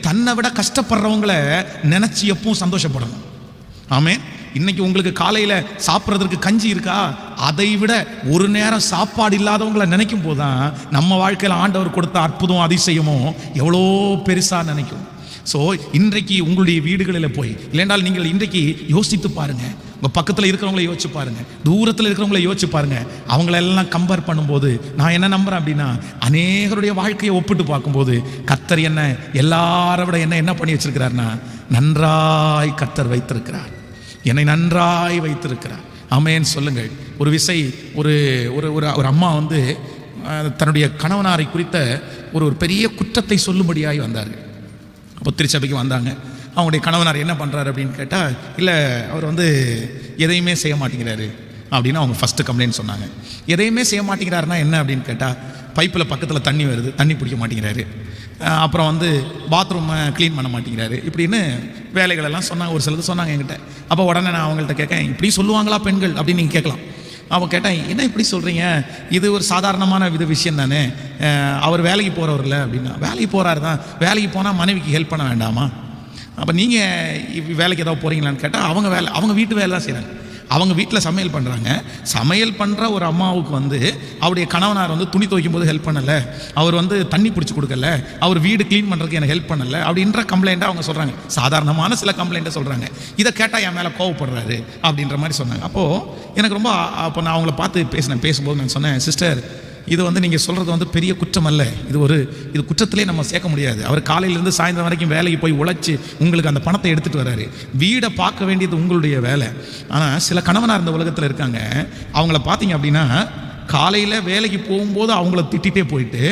தன்னை விட கஷ்டப்படுறவங்களை நினைச்சு எப்பவும் சந்தோஷப்படணும். ஆமென். இன்னைக்கு உங்களுக்கு காலையில சாப்பிட்றதுக்கு கஞ்சி இருக்கா, அதை விட ஒரு நேரம் சாப்பாடு இல்லாதவங்களை நினைக்கும் போதுதான் நம்ம வாழ்க்கையில் ஆண்டவர் கொடுத்த அற்புதம் அதிசயமும் எவ்வளோ பெருசா நினைக்கும். ஸோ இன்றைக்கு உங்களுடைய வீடுகளில் போய், இல்லைன்றால் நீங்கள் இன்றைக்கு யோசித்து பாருங்க, உங்கள் பக்கத்தில் இருக்கிறவங்கள யோசிச்சு பாருங்க, தூரத்தில் இருக்கிறவங்கள யோசிச்சு பாருங்க. அவங்களெல்லாம் கம்பேர் பண்ணும்போது நான் என்ன நம்புறேன் அப்படின்னா, அநேகருடைய வாழ்க்கையை ஒப்பிட்டு பார்க்கும்போது கர்த்தர் என்ன எல்லாரை விட என்ன பண்ணி வச்சிருக்கிறார்னா, நன்றாய் கர்த்தர் வைத்திருக்கிறார், என்னை நன்றாய் வைத்திருக்கிறார். ஆமென் சொல்லுங்கள். ஒரு விசை ஒரு ஒரு அம்மா வந்து தன்னுடைய கணவனாரை குறித்த ஒரு பெரிய குற்றத்தை சொல்லும்படியாய் வந்தார்கள். அப்போ திருச்சபைக்கு வந்தாங்க. அவங்களுடைய கணவனார் என்ன பண்ணுறாரு அப்படின்னு கேட்டால், இல்லை அவர் வந்து எதையுமே செய்ய மாட்டேங்கிறாரு அப்படின்னு அவங்க ஃபஸ்ட்டு கம்ப்ளைண்ட் சொன்னாங்க. எதையுமே செய்ய மாட்டேங்கிறாருன்னா என்ன அப்படின்னு கேட்டால், பைப்பில் பக்கத்தில் தண்ணி வருது, தண்ணி பிடிக்க மாட்டேங்கிறாரு, அப்புறம் வந்து பாத்ரூமை க்ளீன் பண்ண மாட்டேங்கிறாரு, இப்படின்னு வேலைகளெல்லாம் சொன்னாங்க. ஒரு சிலது சொன்னாங்க என்கிட்ட. அப்போ உடனே நான் அவங்கள்ட்ட கேட்கேன், இப்படி சொல்லுவாங்களா பெண்கள் அப்படின்னு நீங்கள் கேட்கலாம். அவன் கேட்டேன், என்ன இப்படி சொல்கிறீங்க, இது ஒரு சாதாரணமான விஷயம் தானே, அவர் வேலைக்கு போகிறவர் இல்லை அப்படின்னா. வேலைக்கு போகிறாரு தான், வேலைக்கு போனால் மனைவிக்கு ஹெல்ப் பண்ண வேண்டாமா? அப்போ நீங்கள் வேலைக்கு ஏதாவது போகிறீங்களான்னு கேட்டால், அவங்க வீட்டு வேலை தான் செய்கிறாங்க. அவங்க வீட்டில் சமையல் பண்ணுறாங்க. சமையல் பண்ணுற ஒரு அம்மாவுக்கு வந்து அவருடைய கணவனார் வந்து துணி துவைக்கும் போது ஹெல்ப் பண்ணலை, அவர் வந்து தண்ணி பிடிச்சி கொடுக்கல, அவர் வீடு க்ளீன் பண்ணுறதுக்கு எனக்கு ஹெல்ப் பண்ணலை அப்படின்ற கம்ப்ளைண்ட்டாக அவங்க சொல்கிறாங்க. சாதாரணமான சில கம்ப்ளைண்ட்டை சொல்கிறாங்க. இதை கேட்டால் என் மேலே கோவப்படுறாரு அப்படின்ற மாதிரி சொன்னாங்க. அப்போது எனக்கு ரொம்ப, அப்போ நான் அவங்கள பார்த்து பேசும்போது நான் சொன்னேன், சிஸ்டர், இது வந்து நீங்கள் சொல்கிறது வந்து பெரிய குற்றம் அல்ல, இது குற்றத்திலே நம்ம சேர்க்க முடியாது. அவர் காலையிலேருந்து சாயந்தரம் வரைக்கும் வேலைக்கு போய் உழைச்சி உங்களுக்கு அந்த பணத்தை எடுத்துகிட்டு வர்றாரு. வீடை பார்க்க வேண்டியது உங்களுடைய வேலை. ஆனால் சில கணவனார் இந்த உலகத்தில் இருக்காங்க, அவங்கள பார்த்தீங்க அப்படின்னா காலையில் வேலைக்கு போகும்போது அவங்கள திட்டிகிட்டே போயிட்டு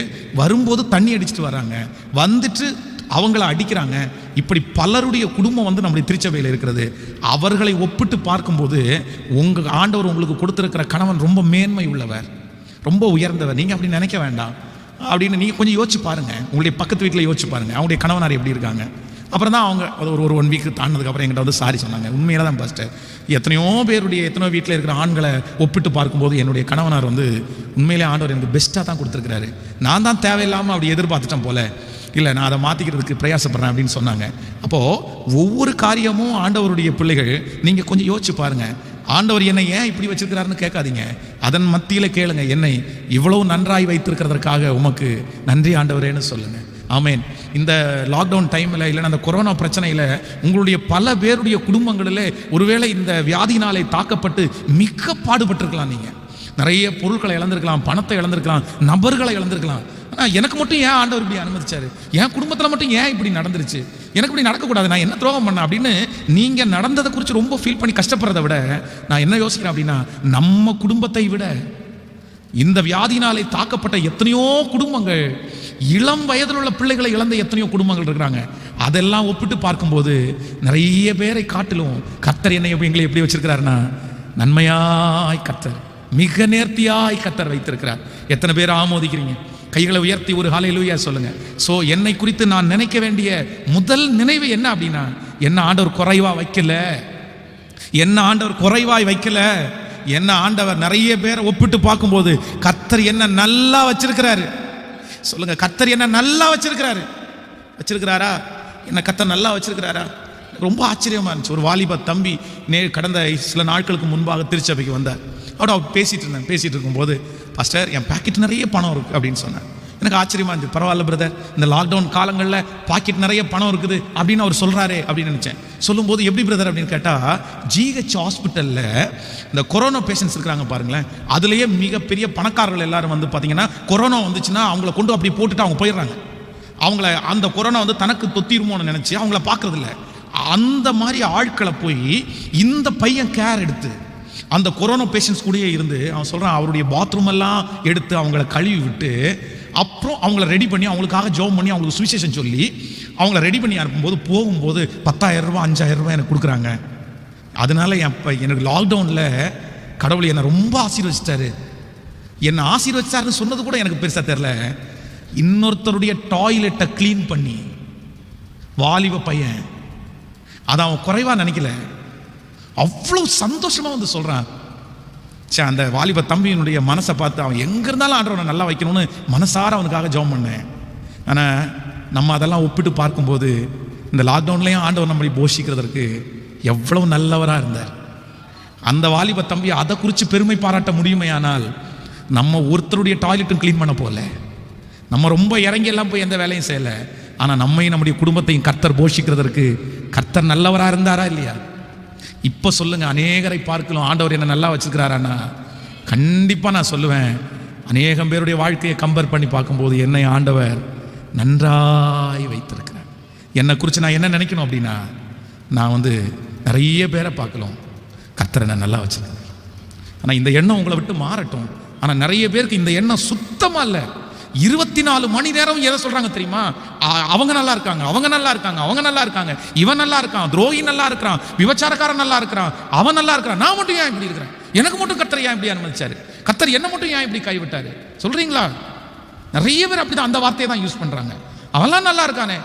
வரும்போது தண்ணி அடிச்சுட்டு வராங்க, வந்துட்டு அவங்கள அடிக்கிறாங்க. இப்படி பலருடைய குடும்பம் வந்து நம்முடைய திருச்சபையில் இருக்கிறது. அவர்களை ஒப்பிட்டு பார்க்கும்போது உங்கள் ஆண்டவர் உங்களுக்கு கொடுத்துருக்கிற கணவன் ரொம்ப மேன்மை உள்ளவர், ரொம்ப உயர்ந்தவர், நீங்கள் அப்படி நினைக்க வேண்டாம் அப்படின்னு நீங்கள் கொஞ்சம் யோசிச்சு பாருங்கள். உங்களுடைய பக்கத்து வீட்டில் யோசிச்சு பாருங்கள், அவங்களுடைய கணவனார் எப்படி இருக்காங்க. அப்புறம் தான் அவங்க ஒரு 1 வீக் தாண்டினதுக்கப்புறம் என்கிட்ட வந்து சாரி சொன்னாங்க. உண்மையில தான் பாஸ்டர், எத்தனையோ வீட்டில் இருக்கிற ஆண்களை ஒப்பிட்டு பார்க்கும்போது என்னுடைய கணவனார் வந்து உண்மையிலே ஆண்டவர் எனக்கு பெஸ்ட்டாக தான் கொடுத்துருக்கிறாரு. நான் தான் தேவையில்லாமல் அப்படி எதிர்பார்த்துட்டேன் போல, இல்லை நான் அதை மாற்றிக்கிறதுக்கு பிரயாசப்படுறேன் அப்படின்னு சொன்னாங்க. அப்போது ஒவ்வொரு காரியமும் ஆண்டவருடைய பிள்ளைகள் நீங்கள் கொஞ்சம் யோசிச்சு பாருங்கள். ஆண்டவர் என்னை ஏன் இப்படி வச்சிருக்கிறாருன்னு கேட்காதீங்க, அதன் மத்தியில் கேளுங்க, என்னை இவ்வளவு நன்றாய் வைத்திருக்கிறதற்காக உமக்கு நன்றி ஆண்டவரேன்னு சொல்லுங்க. ஆமேன். இந்த லாக்டவுன் டைமில், இல்லைன்னா அந்த கொரோனா பிரச்சனையில் உங்களுடைய பல பேருடைய குடும்பங்களில் ஒருவேளை இந்த வியாதினாலே தாக்கப்பட்டு மிக பாடுபட்டிருக்கலாம். நீங்கள் நிறைய பொருட்களை இழந்திருக்கலாம், பணத்தை இழந்திருக்கலாம், நபர்களை இழந்திருக்கலாம். ஆனால் எனக்கு மட்டும் ஏன் ஆண்டவர் இப்படி அனுமதிச்சாரு, என் குடும்பத்தில் மட்டும் ஏன் இப்படி நடந்துருச்சு, எனக்கு இப்படி நடக்கக்கூடாது, நான் என்ன துரோகம் பண்ணேன் அப்படின்னு நீங்கள் நடந்ததை குறித்து ரொம்ப ஃபீல் பண்ணி கஷ்டப்படுறதை விட நான் என்ன யோசிக்கிறேன் அப்படின்னா, நம்ம குடும்பத்தை விட இந்த வியாதினாலே தாக்கப்பட்ட எத்தனையோ குடும்பங்கள், இளம் வயதில் உள்ள பிள்ளைகளை இழந்த எத்தனையோ குடும்பங்கள் இருக்கிறாங்க. அதெல்லாம் ஒப்பிட்டு பார்க்கும்போது நிறைய பேரை காட்டிலும் கர்த்தர் என்னை எங்களை எப்படி வச்சிருக்கிறாருன்னா, நன்மையாய் கர்த்தர், மிக நேர்த்தியாய் கர்த்தர் வைத்திருக்கிறார். எத்தனை பேர் ஆமோதிக்கிறீங்க? கைகளை உயர்த்தி ஒரு ஹல்லேலூயா சொல்லுங்க. ஸோ என்னை குறித்து நான் நினைக்க வேண்டிய முதல் நினைவு என்ன அப்படின்னா, என்ன ஆண்டவர் குறைவா வைக்கல, என்ன ஆண்டவர் குறைவாய் வைக்கல, என்ன ஆண்டவர் நிறைய பேரை ஒப்பிட்டு பார்க்கும்போது கர்த்தர் என்ன நல்லா வச்சிருக்கிறாரு. சொல்லுங்க, கர்த்தர் என்ன நல்லா வச்சிருக்கிறாரா? என்ன கர்த்தர் நல்லா வச்சிருக்கிறாரா? ரொம்ப ஆச்சரியமா இருந்துச்சு. ஒரு வாலிப தம்பி கடந்த சில நாட்களுக்கு முன்பாக திருச்சபைக்கு வந்தார். அவர் பேசிட்டு இருக்கும்போது, பாஸ்டர் என் பாக்கெட் நிறைய பணம் இருக்கு அப்படின்னு சொன்னார். எனக்கு ஆச்சரியமா இருந்துச்சு. பரவாயில்ல பிரதர், இந்த லாக்டவுன் காலங்களில் பாக்கெட் நிறைய பணம் இருக்குது அப்படின்னு அவர் சொல்றாரு அப்படின்னு நினைச்சேன். சொல்லும்போது எப்படி பிரதர் அப்படின்னு கேட்டால், ஜிஹெச் ஹாஸ்பிட்டலில் இந்த கொரோனா பேஷண்ட்ஸ் இருக்கிறாங்க பாருங்களேன், அதுலேயே மிகப்பெரிய பணக்காரர்கள் எல்லாரும் வந்து பார்த்தீங்கன்னா, கொரோனா வந்துச்சுன்னா அவங்கள கொண்டு அப்படி போட்டுட்டு அவங்க போயிடுறாங்க. அவங்கள அந்த கொரோனா வந்து தனக்கு தொத்திருமோன்னு நினச்சி அவங்கள பார்க்கறதில்ல. அந்த மாதிரி ஆட்களை போய் இந்த பையன் கேர் எடுத்து அந்த கொரோனா பேஷண்ட்ஸ் கூடயே இருந்து அவன் சொல்கிறான், அவருடைய பாத்ரூம் எல்லாம் எடுத்து அவங்கள கழுவி விட்டு அப்புறம் அவங்கள ரெடி பண்ணி அவங்களுக்காக ஜெபம் பண்ணி அவங்களுக்கு சுவிசேஷம் சொல்லி அவங்கள ரெடி பண்ணி அனுப்பும்போது போகும்போது 10,000 ரூபா 5,000 ரூபாய் எனக்கு கொடுக்குறாங்க. அதனால எனக்கு லாக்டவுனில் கடவுள் என்னை ரொம்ப ஆசீர்வதிச்சிட்டாரு. என்னை ஆசீர்வதிச்சாருன்னு சொன்னது கூட எனக்கு பெருசாக தெரில. இன்னொருத்தருடைய டாய்லெட்டை க்ளீன் பண்ணி வாலிப பையன், அதை அவன் குறைவாக நினைக்கல, அவ்வளோ சந்தோஷமாக வந்து சொல்கிறான். அந்த வாலிப தம்பியினுடைய மனசை பார்த்து அவன் எங்கே இருந்தாலும் ஆண்டவனை நல்லா வைக்கணும்னு மனசார அவனுக்காக ஜெபம் பண்ணேன். ஆனால் நம்ம அதெல்லாம் ஒப்பிட்டு பார்க்கும்போது இந்த லாக்டவுன்லேயும் ஆண்டவர் நம்மளை போஷிக்கிறதற்கு எவ்வளவு நல்லவராக இருந்தார். அந்த வாலிப தம்பி அதை குறித்து பெருமை பாராட்ட முடியுமே. ஆனால் நம்ம ஒருத்தருடைய டாய்லெட்டும் க்ளீன் பண்ண போகல, நம்ம ரொம்ப இறங்கி எல்லாம் போய் எந்த வேலையும் செய்யலை. ஆனால் நம்மையும் நம்முடைய குடும்பத்தையும் கர்த்தர் போஷிக்கிறதற்கு கர்த்தர் நல்லவராக இருந்தாரா இல்லையா? இப்போ சொல்லுங்க, அநேகரை பார்க்கலாம் ஆண்டவர் என்ன நல்லா வச்சிருக்கிறாரான்னா, கண்டிப்பாக நான் சொல்லுவேன், அநேகம் பேருடைய வாழ்க்கையை கம்பேர் பண்ணி பார்க்கும்போது என்னை ஆண்டவர் நன்றாய் வைத்திருக்கிறார். என்னை குறித்து நான் என்ன நினைக்கணும் அப்படின்னா, நான் வந்து நிறைய பேரை பார்க்கலாம் கர்த்தர் என்ன நல்லா வச்சிருக்கிறேன். ஆனால் இந்த எண்ணம் உங்களை விட்டு மாறட்டும். ஆனால் நிறைய பேருக்கு இந்த எண்ணம் சுத்தமாக இல்லை. 24 மணி நேரம் எதை சொல்றாங்க தெரியுமா? அவங்க நல்லா இருக்காங்க, அவங்க நல்லா இருக்காங்க, அவங்க நல்லா இருக்காங்க, இவன் நல்லா இருக்கான், துரோகி நல்லா இருக்கிறான், விபச்சாரக்காரன் நல்லா இருக்கிறான், அவன் நல்லா இருக்கிறான், நான் மட்டும் ஏன் இப்படி இருக்கிறேன், எனக்கு மட்டும் கர்த்தர் ஏன் இப்படி அனுமதிச்சாரு, கர்த்தர் என்ன மட்டும் ஏன் இப்படி கைவிட்டாரு சொல்றீங்களா? நிறைய பேர் அப்படிதான் அந்த வார்த்தையை தான் யூஸ் பண்றாங்க. அவன்லாம் நல்லா இருக்கானே,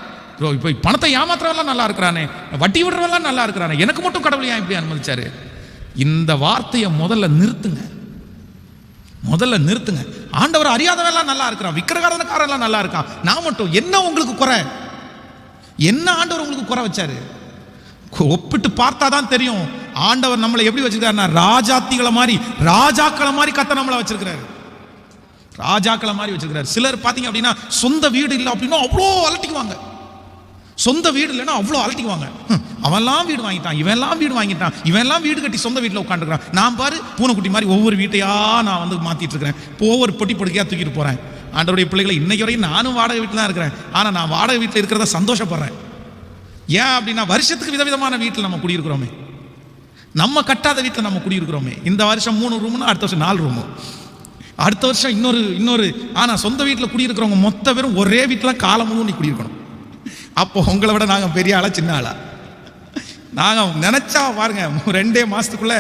இப்போ பணத்தை ஏமாத்துறவெல்லாம் நல்லா இருக்கிறானே, வட்டி விடுறவெல்லாம் நல்லா இருக்கிறானே, எனக்கு மட்டும் கடவுள் ஏன் இப்படி அனுமதிச்சாரு? இந்த வார்த்தையை முதல்ல நிறுத்துங்க. ஆண்டவர் அறியாதவெல்லாம் நல்லா இருக்கிறான், விக்கிரகாரக்காரெல்லாம் நல்லா இருக்கான், நான் மட்டும் என்ன உங்களுக்கு குறை? என்ன ஆண்டவர் உங்களுக்கு குறை வச்சாரு? ஒப்பிட்டு பார்த்தாதான் தெரியும் ஆண்டவர் நம்மளை எப்படி வச்சிருக்காருன்னா, ராஜாக்களை மாதிரி கர்த்தர் நம்மளை வச்சிருக்கிறாரு. ராஜாக்களை மாதிரி வச்சிருக்கிறாரு. சிலர் பார்த்தீங்க அப்படின்னா சொந்த வீடு இல்லை அப்படின்னா அவ்வளோ அலட்டிக்குவாங்க. சொந்த வீடு இல்லைன்னா அவ்வளோ அலட்டிக்குவாங்க. அவன்லாம் வீடு வாங்கிட்டான், இவன்லாம் வீடு வாங்கிட்டான், இவன்லாம் வீடு கட்டி சொந்த வீட்டில் உட்காந்துருக்கான், நான் பாரு பூனைக்குட்டி மாதிரி ஒவ்வொரு வீட்டையா நான் வந்து மாற்றிட்டு இருக்கிறேன், ஒவ்வொரு பொட்டி பொடிக்கையாக தூக்கிட்டு போகிறேன். ஆண்டவருடைய பிள்ளைகளை இன்னைக்கு வரைக்கும் நானும் வாடகை வீட்டில் தான் இருக்கிறேன். ஆனால் நான் வாடகை வீட்டில் இருக்கிறத சந்தோஷப்படுறேன். ஏன் அப்படின்னா வருஷத்துக்கு விதவிதமான வீட்டில் நம்ம குடியிருக்கிறோமே, நம்ம கட்டாத வீட்டில் நம்ம குடியிருக்கிறோமே. இந்த வருஷம் 3 ரூம்னா அடுத்த வருஷம் 4 ரூமு, அடுத்த வருஷம் இன்னொரு. ஆனால் சொந்த வீட்டில் குடியிருக்கிறவங்க மொத்த பேரும் ஒரே வீட்டில் காலம் முழு நீ குடியிருக்கணும். அப்போ உங்களை விட நாங்கள் பெரிய ஆளா சின்ன ஆளா? நாங்கள் நினைச்சா பாருங்க 2 மாசத்துக்குள்ள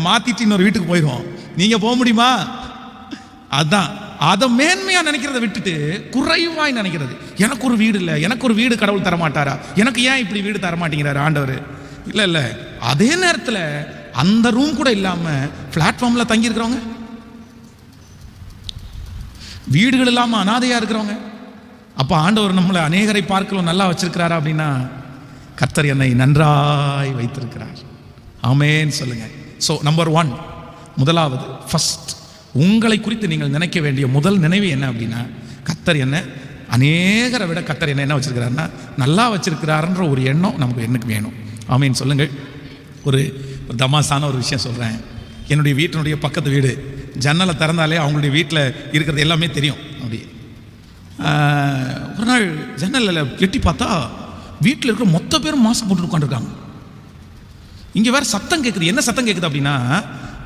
மாத்திட்டு இன்னொரு வீட்டுக்கு போயிடுவோம். நீங்க போக முடியுமா? அதான் அதை மேன்மையா நினைக்கிறத விட்டுட்டு குறைவாய் நினைக்கிறது. எனக்கு ஒரு வீடு இல்லை, எனக்கு ஒரு வீடு கடவுள் தரமாட்டாரா, எனக்கு ஏன் இப்படி வீடு தரமாட்டேங்கிறாரு ஆண்டவர்? இல்லை. அதே நேரத்தில் அந்த ரூம் கூட இல்லாம பிளாட்ஃபார்ம்ல தங்கி இருக்கிறவங்க, வீடுகள் இல்லாம அனாதையா இருக்கிறவங்க, அப்போ ஆண்டவர் நம்மளை அநேகரை பார்க்கலாம் நல்லா வச்சிருக்கிறாரா அப்படின்னா, கர்த்தர் என்னை நன்றாய் வைத்திருக்கிறார். ஆமென் சொல்லுங்க. ஸோ நம்பர் 1, முதலாவது ஃபர்ஸ்ட், உங்களை குறித்து நீங்கள் நினைக்க வேண்டிய முதல் நினைவு என்ன அப்படின்னா, கர்த்தர் என்ன அநேகரை விட கர்த்தர் என்ன வச்சிருக்கிறாருன்னா நல்லா வச்சிருக்கிறாருன்ற ஒரு எண்ணம் எனக்கு வேணும். ஆமென் சொல்லுங்கள். ஒரு தமாசான ஒரு விஷயம் சொல்கிறேன். என்னுடைய வீட்டினுடைய பக்கத்து வீடு ஜன்னலை திறந்தாலே அவங்களுடைய வீட்டில் இருக்கிறது எல்லாமே தெரியும். அப்படி ஒரு நாள் ஜன்னலில் எட்டி பார்த்தா வீட்டில் இருக்கிற மொத்த பேரும் மாஸ்க் போட்டு உட்காந்துருக்காங்க. இங்கே வேற சத்தம் கேட்குது. என்ன சத்தம் கேட்குது அப்படின்னா,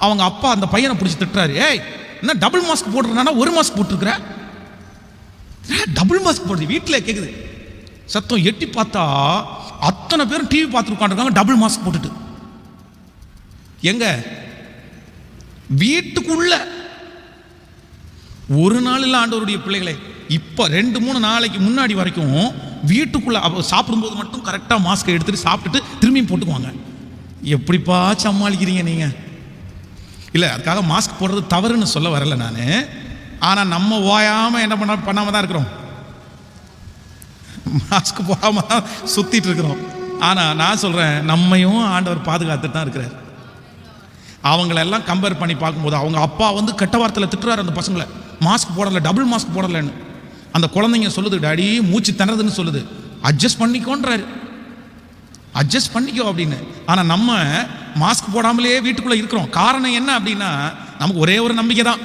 அவங்க அப்பா அந்த பையனை பிடிச்சி திட்டுறாரு. ஏய், என்ன டபுள் மாஸ்க் போட்டுருக்கானா, ஒரு மாஸ்க் போட்டுருக்குற, டபுள் மாஸ்க் போடுது. வீட்டில் கேட்குது சத்தம். எட்டி பார்த்தா அத்தனை பேரும் டிவி பார்த்துட்டு உட்காந்துருக்காங்க டபுள் மாஸ்க் போட்டுட்டு. எங்க வீட்டுக்குள்ள. ஒரு நாள் இல்லை ஆண்டவருடைய பிள்ளைகளை, இப்போ 2-3 நாளைக்கு முன்னாடி வரைக்கும் வீட்டுக்குள்ள சாப்பிடும்போது மட்டும் கரெக்டாக மாஸ்கை எடுத்துட்டு சாப்பிட்டுட்டு திரும்பியும் போட்டுக்குவாங்க. எப்படிப்பா சமாளிக்கிறீங்க நீங்க? இல்லை, அதுக்காக மாஸ்க் போடுறது தவறுன்னு சொல்ல வரல நான். ஆனால் நம்ம ஓயாமல் என்ன பண்ணாமல் தான் இருக்கிறோம், மாஸ்க் போடாமல் தான் சுற்றிட்டு இருக்கிறோம். ஆனால் நான் சொல்கிறேன், நம்மையும் ஆண்டவர் பாதுகாத்துட்டு தான் இருக்கிறார். அவங்களெல்லாம் கம்பேர் பண்ணி பார்க்கும்போது அவங்க அப்பா வந்து கெட்ட வார்த்தையில் திட்டுறாரு அந்த பசங்களை, மாஸ்க் போடலை, டபுள் மாஸ்க் போடலைன்னு. அந்த குழந்தைங்க சொல்லுது, டாடி மூச்சு திணறதுன்னு சொல்லுது, அட்ஜஸ்ட் பண்ணிக்கோன்றாரு, அட்ஜஸ்ட் பண்ணிக்கோ அப்படின்னு. ஆனால் நம்ம மாஸ்க் போடாமலே வீட்டுக்குள்ளே இருக்கிறோம். காரணம் என்ன அப்படின்னா, நமக்கு ஒரே ஒரு நம்பிக்கை தான்,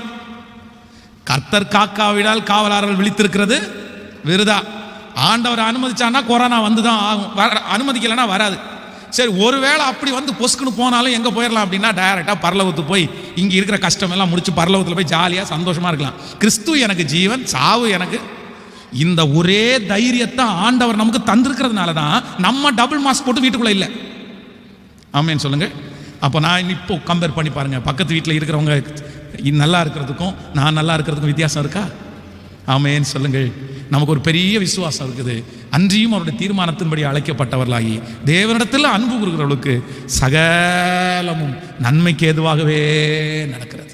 கர்த்தர் காக்காவிடால் காவலாளர்கள் விழித்திருக்கிறது விருதா. ஆண்டவர் அனுமதிச்சான்னா கொரோனா வந்து தான் ஆகும், அனுமதிக்கலைன்னா வராது. சரி, ஒருவேளை அப்படி வந்து பொசுக்குன்னு போனாலும் எங்கே போயிடலாம் அப்படின்னா, டைரெக்டாக பரலோகத்துக்கு போய் இங்கே இருக்கிற கஷ்டமெல்லாம் முடிச்சு பரலோகத்தில் போய் ஜாலியாக சந்தோஷமாக இருக்கலாம். கிறிஸ்து எனக்கு ஜீவன், சாவு எனக்கு. இந்த ஒரே தைரியத்தை ஆண்டவர் நமக்கு தந்திருக்கிறதுனால தான் நம்ம டபுள் மாஸ்க் போட்டு வீட்டுக்குள்ளே இல்லை. ஆமேன்னு சொல்லுங்க. அப்போ நான் இப்போ கம்பேர் பண்ணி பாருங்க, பக்கத்து வீட்டில் இருக்கிறவங்க நல்லா இருக்கிறதுக்கும் நான் நல்லா இருக்கிறதுக்கும் வித்தியாசம் இருக்கா? ஆமேன்னு சொல்லுங்கள். நமக்கு ஒரு பெரிய விசுவாசம் இருக்குது. அன்றியும் அவருடைய தீர்மானத்தின்படி அழைக்கப்பட்டவர்களாகி தேவனிடத்தில் அன்பு கூறுகிறவர்களுக்கு சகலமும் நன்மைக்கு ஏதுவாகவே நடக்கிறது.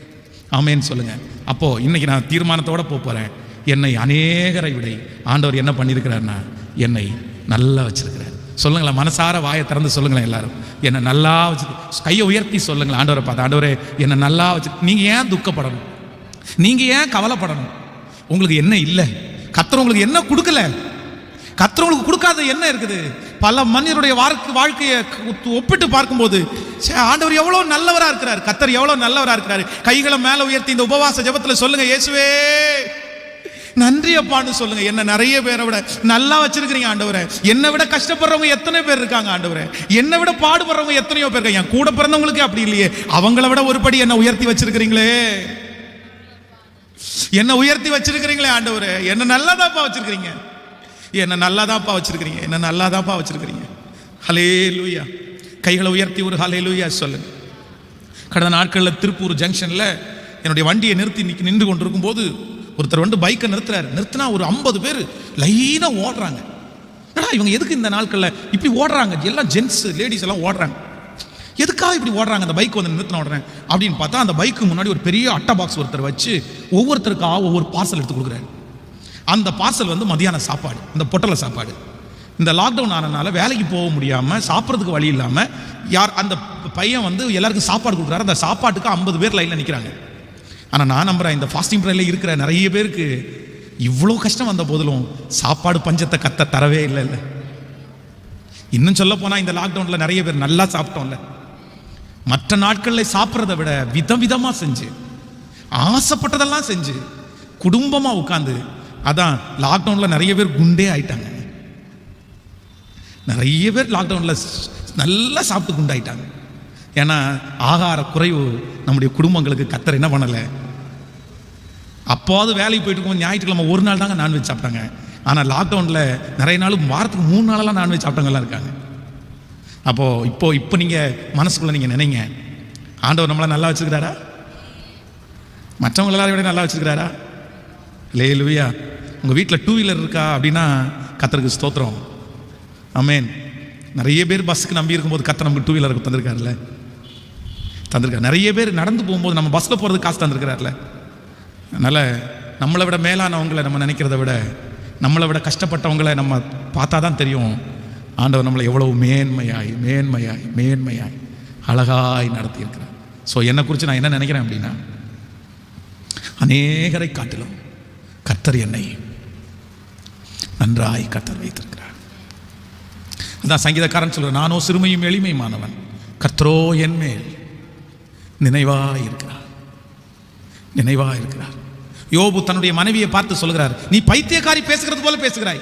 ஆமேன்னு சொல்லுங்க. அப்போ இன்னைக்கு நான் தீர்மானத்தோட போறேன். என்னை அநேகரை விட ஆண்டவர் என்ன பண்ணியிருக்கிறார்னா, என்னை நல்லா வச்சிருக்கிறார். சொல்லுங்களேன், மனசார வாயை திறந்து சொல்லுங்களேன் எல்லாரும், என்னை நல்லா வச்சு. கையை உயர்த்தி சொல்லுங்களேன், ஆண்டவரை பார்த்து, ஆண்டவரே என்னை நல்லா வச்சு. நீங்க ஏன் துக்கப்படணும்? நீங்க ஏன் கவலைப்படணும்? உங்களுக்கு என்ன இல்லை? கர்த்தர் உங்களுக்கு என்ன கொடுக்கல? கர்த்தர் உங்களுக்கு கொடுக்காத என்ன இருக்குது? பல மனிதருடைய வாழ்க்கையை ஒப்பிட்டு பார்க்கும்போது ஆண்டவர் எவ்வளவு நல்லவரா இருக்கிறார், கர்த்தர் எவ்வளவு நல்லவரா இருக்கிறார். கைகளை மேல உயர்த்தி இந்த உபவாச ஜெபத்துல சொல்லுங்க, இயேசுவே நன்றி அப்பான்னு சொல்லுங்க. என்ன நிறைய பேரை விட நல்லா வச்சிருக்கிறீங்க ஆண்டவரே. என்னை விட கஷ்டப்படுறவங்க எத்தனை பேர் இருக்காங்க ஆண்டவரே. என்னை விட பாடுபடுறவங்க எத்தனையோ பேர் இருக்காங்க. என் கூட பிறந்தவங்களுக்கு அப்படி இல்லையே, அவங்கள விட ஒரு படி என்ன உயர்த்தி வச்சிருக்கிறீங்களே, என்ன உயர்த்தி வச்சிருக்கிறீங்களே ஆண்டவரே. என்ன நல்லாதாப்பா வச்சிருக்கிறீங்க, என்ன நல்லாதாப்பா வச்சிருக்கிறீங்க, என்ன நல்லாதாப்பா வச்சிருக்கிறீங்க. ஹல்லேலூயா. கைகளை உயர்த்தி ஒரு ஹல்லேலூயா சொல்லுங்க. கடந்த நாட்களில் திருப்பூர் ஜங்ஷன்ல என்னுடைய வண்டியை நிறுத்தி நின்று கொண்டிருக்கும் போது ஒருத்தர் வந்து பைக்கை நிறுத்துறாரு. நிறுத்தினா ஒரு 50 பேர் லைனா ஓடுறாங்க. இவங்க எதுக்கு இந்த நாட்களில் இப்படி ஓடுறாங்க? எல்லாம் ஜென்ஸ் லேடிஸ் எல்லாம் ஓடுறாங்க. எதுக்காக இப்படி ஓடுறாங்க? அந்த பைக் வந்து நிறுத்தின உடனே அப்படின்னு பார்த்தா, அந்த பைக்கு முன்னாடி ஒரு பெரிய அட்டை பாக்ஸ் ஒருத்தர் வச்சு ஒவ்வொருத்தருக்காக ஒவ்வொரு பார்சல் எடுத்து கொடுக்குறாரு. அந்த பார்சல் வந்து மதியான சாப்பாடு, இந்த பொட்டலை சாப்பாடு. இந்த லாக்டவுன் ஆனதுனால வேலைக்கு போக முடியாமல் சாப்பிட்றதுக்கு வழி இல்லாமல் அந்த பையன் வந்து எல்லாருக்கும் சாப்பாடு கொடுக்குறாரு. அந்த சாப்பாட்டுக்கு 50 பேர் லைனில் நிற்கிறாங்க. ஆனால் நான் நம்புகிறேன், இந்த ஃபாஸ்டிங் ப்ரேயரில் இருக்கிற நிறைய பேருக்கு இவ்வளோ கஷ்டம் வந்த போதிலும் சாப்பாடு பஞ்சத்தை கத்த தரவே இல்லை. இன்னும் சொல்ல போனால் இந்த லாக்டவுனில் நிறைய பேர் நல்லா சாப்பிட்டோம்ல. மற்ற நாட்களில் சாப்பிட்றத விட விதவிதமாக செஞ்சு, ஆசைப்பட்டதெல்லாம் செஞ்சு, குடும்பமாக உட்காந்து, அதான் லாக்டவுனில் நிறைய பேர் குண்டே ஆயிட்டாங்க. நிறைய பேர் லாக்டவுனில் நல்லா சாப்பிட்டு குண்டாயிட்டாங்க. ஏன்னா ஆகார குறைவு நம்முடைய குடும்பங்களுக்கு கர்த்தர் என்ன பண்ணலை. அப்போது வேலைக்கு போயிட்டு இருக்கும்போது ஞாயிற்றுக்கிழமை ஒரு நாள் தாங்க நான்வெஜ் சாப்பிட்டாங்க. ஆனால் லாக்டவுனில் நிறைய நாள் வாரத்துக்கு 3 நாளெல்லாம் நான்வெஜ் சாப்பிட்டவங்கலாம் இருக்காங்க. அப்போது இப்போ நீங்கள் மனசுக்குள்ளே நீங்கள் நினைங்க, ஆண்டவர் நம்மளை நல்லா வச்சுருக்கிறாரா? மற்றவங்க எல்லாரும் விட நல்லா வச்சுருக்கிறாரா? ஹல்லேலூயா. உங்கள் வீட்டில் 2 வீலர் இருக்கா அப்படின்னா கர்த்தருக்கு ஸ்தோத்திரம். ஆமென். நிறைய பேர் பஸ்ஸுக்கு நம்பி இருக்கும்போது கர்த்தர் நமக்கு 2 வீலருக்கு தந்திருக்காருல்ல, தந்திருக்காரு. நிறைய பேர் நடந்து போகும்போது நம்ம பஸ்ஸில் போகிறதுக்கு காசு தந்திருக்கிறார்ல. அதனால் நம்மளை விட மேலானவங்களை நம்ம நினைக்கிறத விட நம்மளை விட கஷ்டப்பட்டவங்களை நம்ம பார்த்தா தான் தெரியும் ஆண்டவர் நம்மளை எவ்வளவு மேன்மையாய் மேன்மையாய் மேன்மையாய் அழகாய் நடத்தியிருக்கிறார். ஸோ என்னை குறித்து நான் என்ன நினைக்கிறேன் அப்படின்னா, அநேகரை காட்டிலும் கர்த்தர் என்னை நன்றாய் கர்த்தர் வைத்திருக்கிறார். அதான் சங்கீதக்காரன் சொல்கிறார், நானோ சிறுமையும் எளிமையுமானவன், கர்த்தரோ என் மேல் நினைவாய் இருக்கிறார். நினைவா இருக்கிறார். யோபு தன்னுடைய மனைவியை பார்த்து சொல்கிறார், நீ பைத்தியக்காரி பேசுகிறது போல பேசுகிறாய்,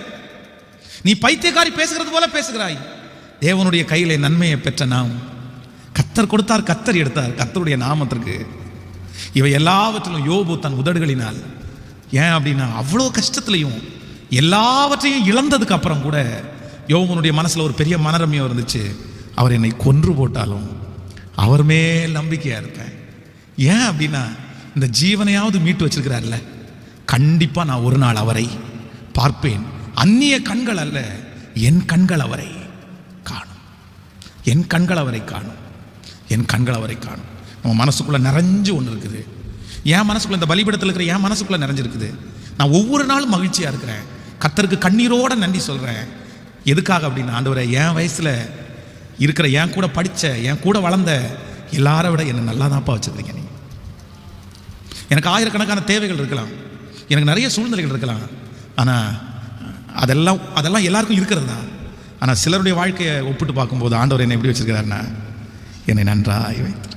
நீ பைத்தியக்காரி பேசுகிறது போல பேசுகிறாய். தேவனுடைய கையிலே நன்மையை பெற்ற நாம், கர்த்தர் கொடுத்தார், கர்த்தர் எடுத்தார், கர்த்தருடைய நாமத்திற்கு. இவை எல்லாவற்றிலும் யோபு தன் உதடுகளினால், ஏன் அப்படின்னா அவ்வளோ கஷ்டத்திலையும் எல்லாவற்றையும் இழந்ததுக்கு அப்புறம் கூட யோபுனுடைய மனசுல ஒரு பெரிய மனரம்யம் இருந்துச்சு. அவர் என்னை கொன்று போட்டாலும் அவர் மேல் நம்பிக்கையா இருப்பேன். ஏன் அப்படின்னா இந்த ஜீவனையாவது மீட்டு வச்சிருக்கிறார்ல, கண்டிப்பா நான் ஒரு நாள் அவரை பார்ப்பேன். அந்நிய கண்கள் அல்ல, என் கண்கள் அவரை காணும், என் கண்கள் அவரை காணும், என் கண்கள் அவரை காணும். நம்ம மனசுக்குள்ள நிறைஞ்சு ஒன்று இருக்குது. என் மனசுக்குள்ள, இந்த பலிபீடத்தில் இருக்கிற என் மனசுக்குள்ள நிறைஞ்சிருக்குது. நான் ஒவ்வொரு நாளும் மகிழ்ச்சியா இருக்கிறேன், கர்த்தருக்கு கண்ணீரோட நன்றி சொல்றேன். எதுக்காக அப்படின்னா, ஆண்டவரே என் வயசுல இருக்கிற, என் கூட படிச்ச, என் கூட வளர்ந்த எல்லாரை விட என்னை நல்லா தான்ப்பா வச்சிருக்கீங்க. நீ எனக்கு ஆயிரக்கணக்கான தேவைகள் இருக்கலாம், எனக்கு நிறைய சூழ்நிலைகள் இருக்கலாம், ஆனால் அதெல்லாம் எல்லாருக்கும் இருக்கிறது தான். ஆனால் சிலருடைய வாழ்க்கையை ஒப்பிட்டு பார்க்கும்போது ஆண்டவர் என்னை எப்படி வச்சிருக்கிறாருன்னா, என்னை நன்றாய் வைத்து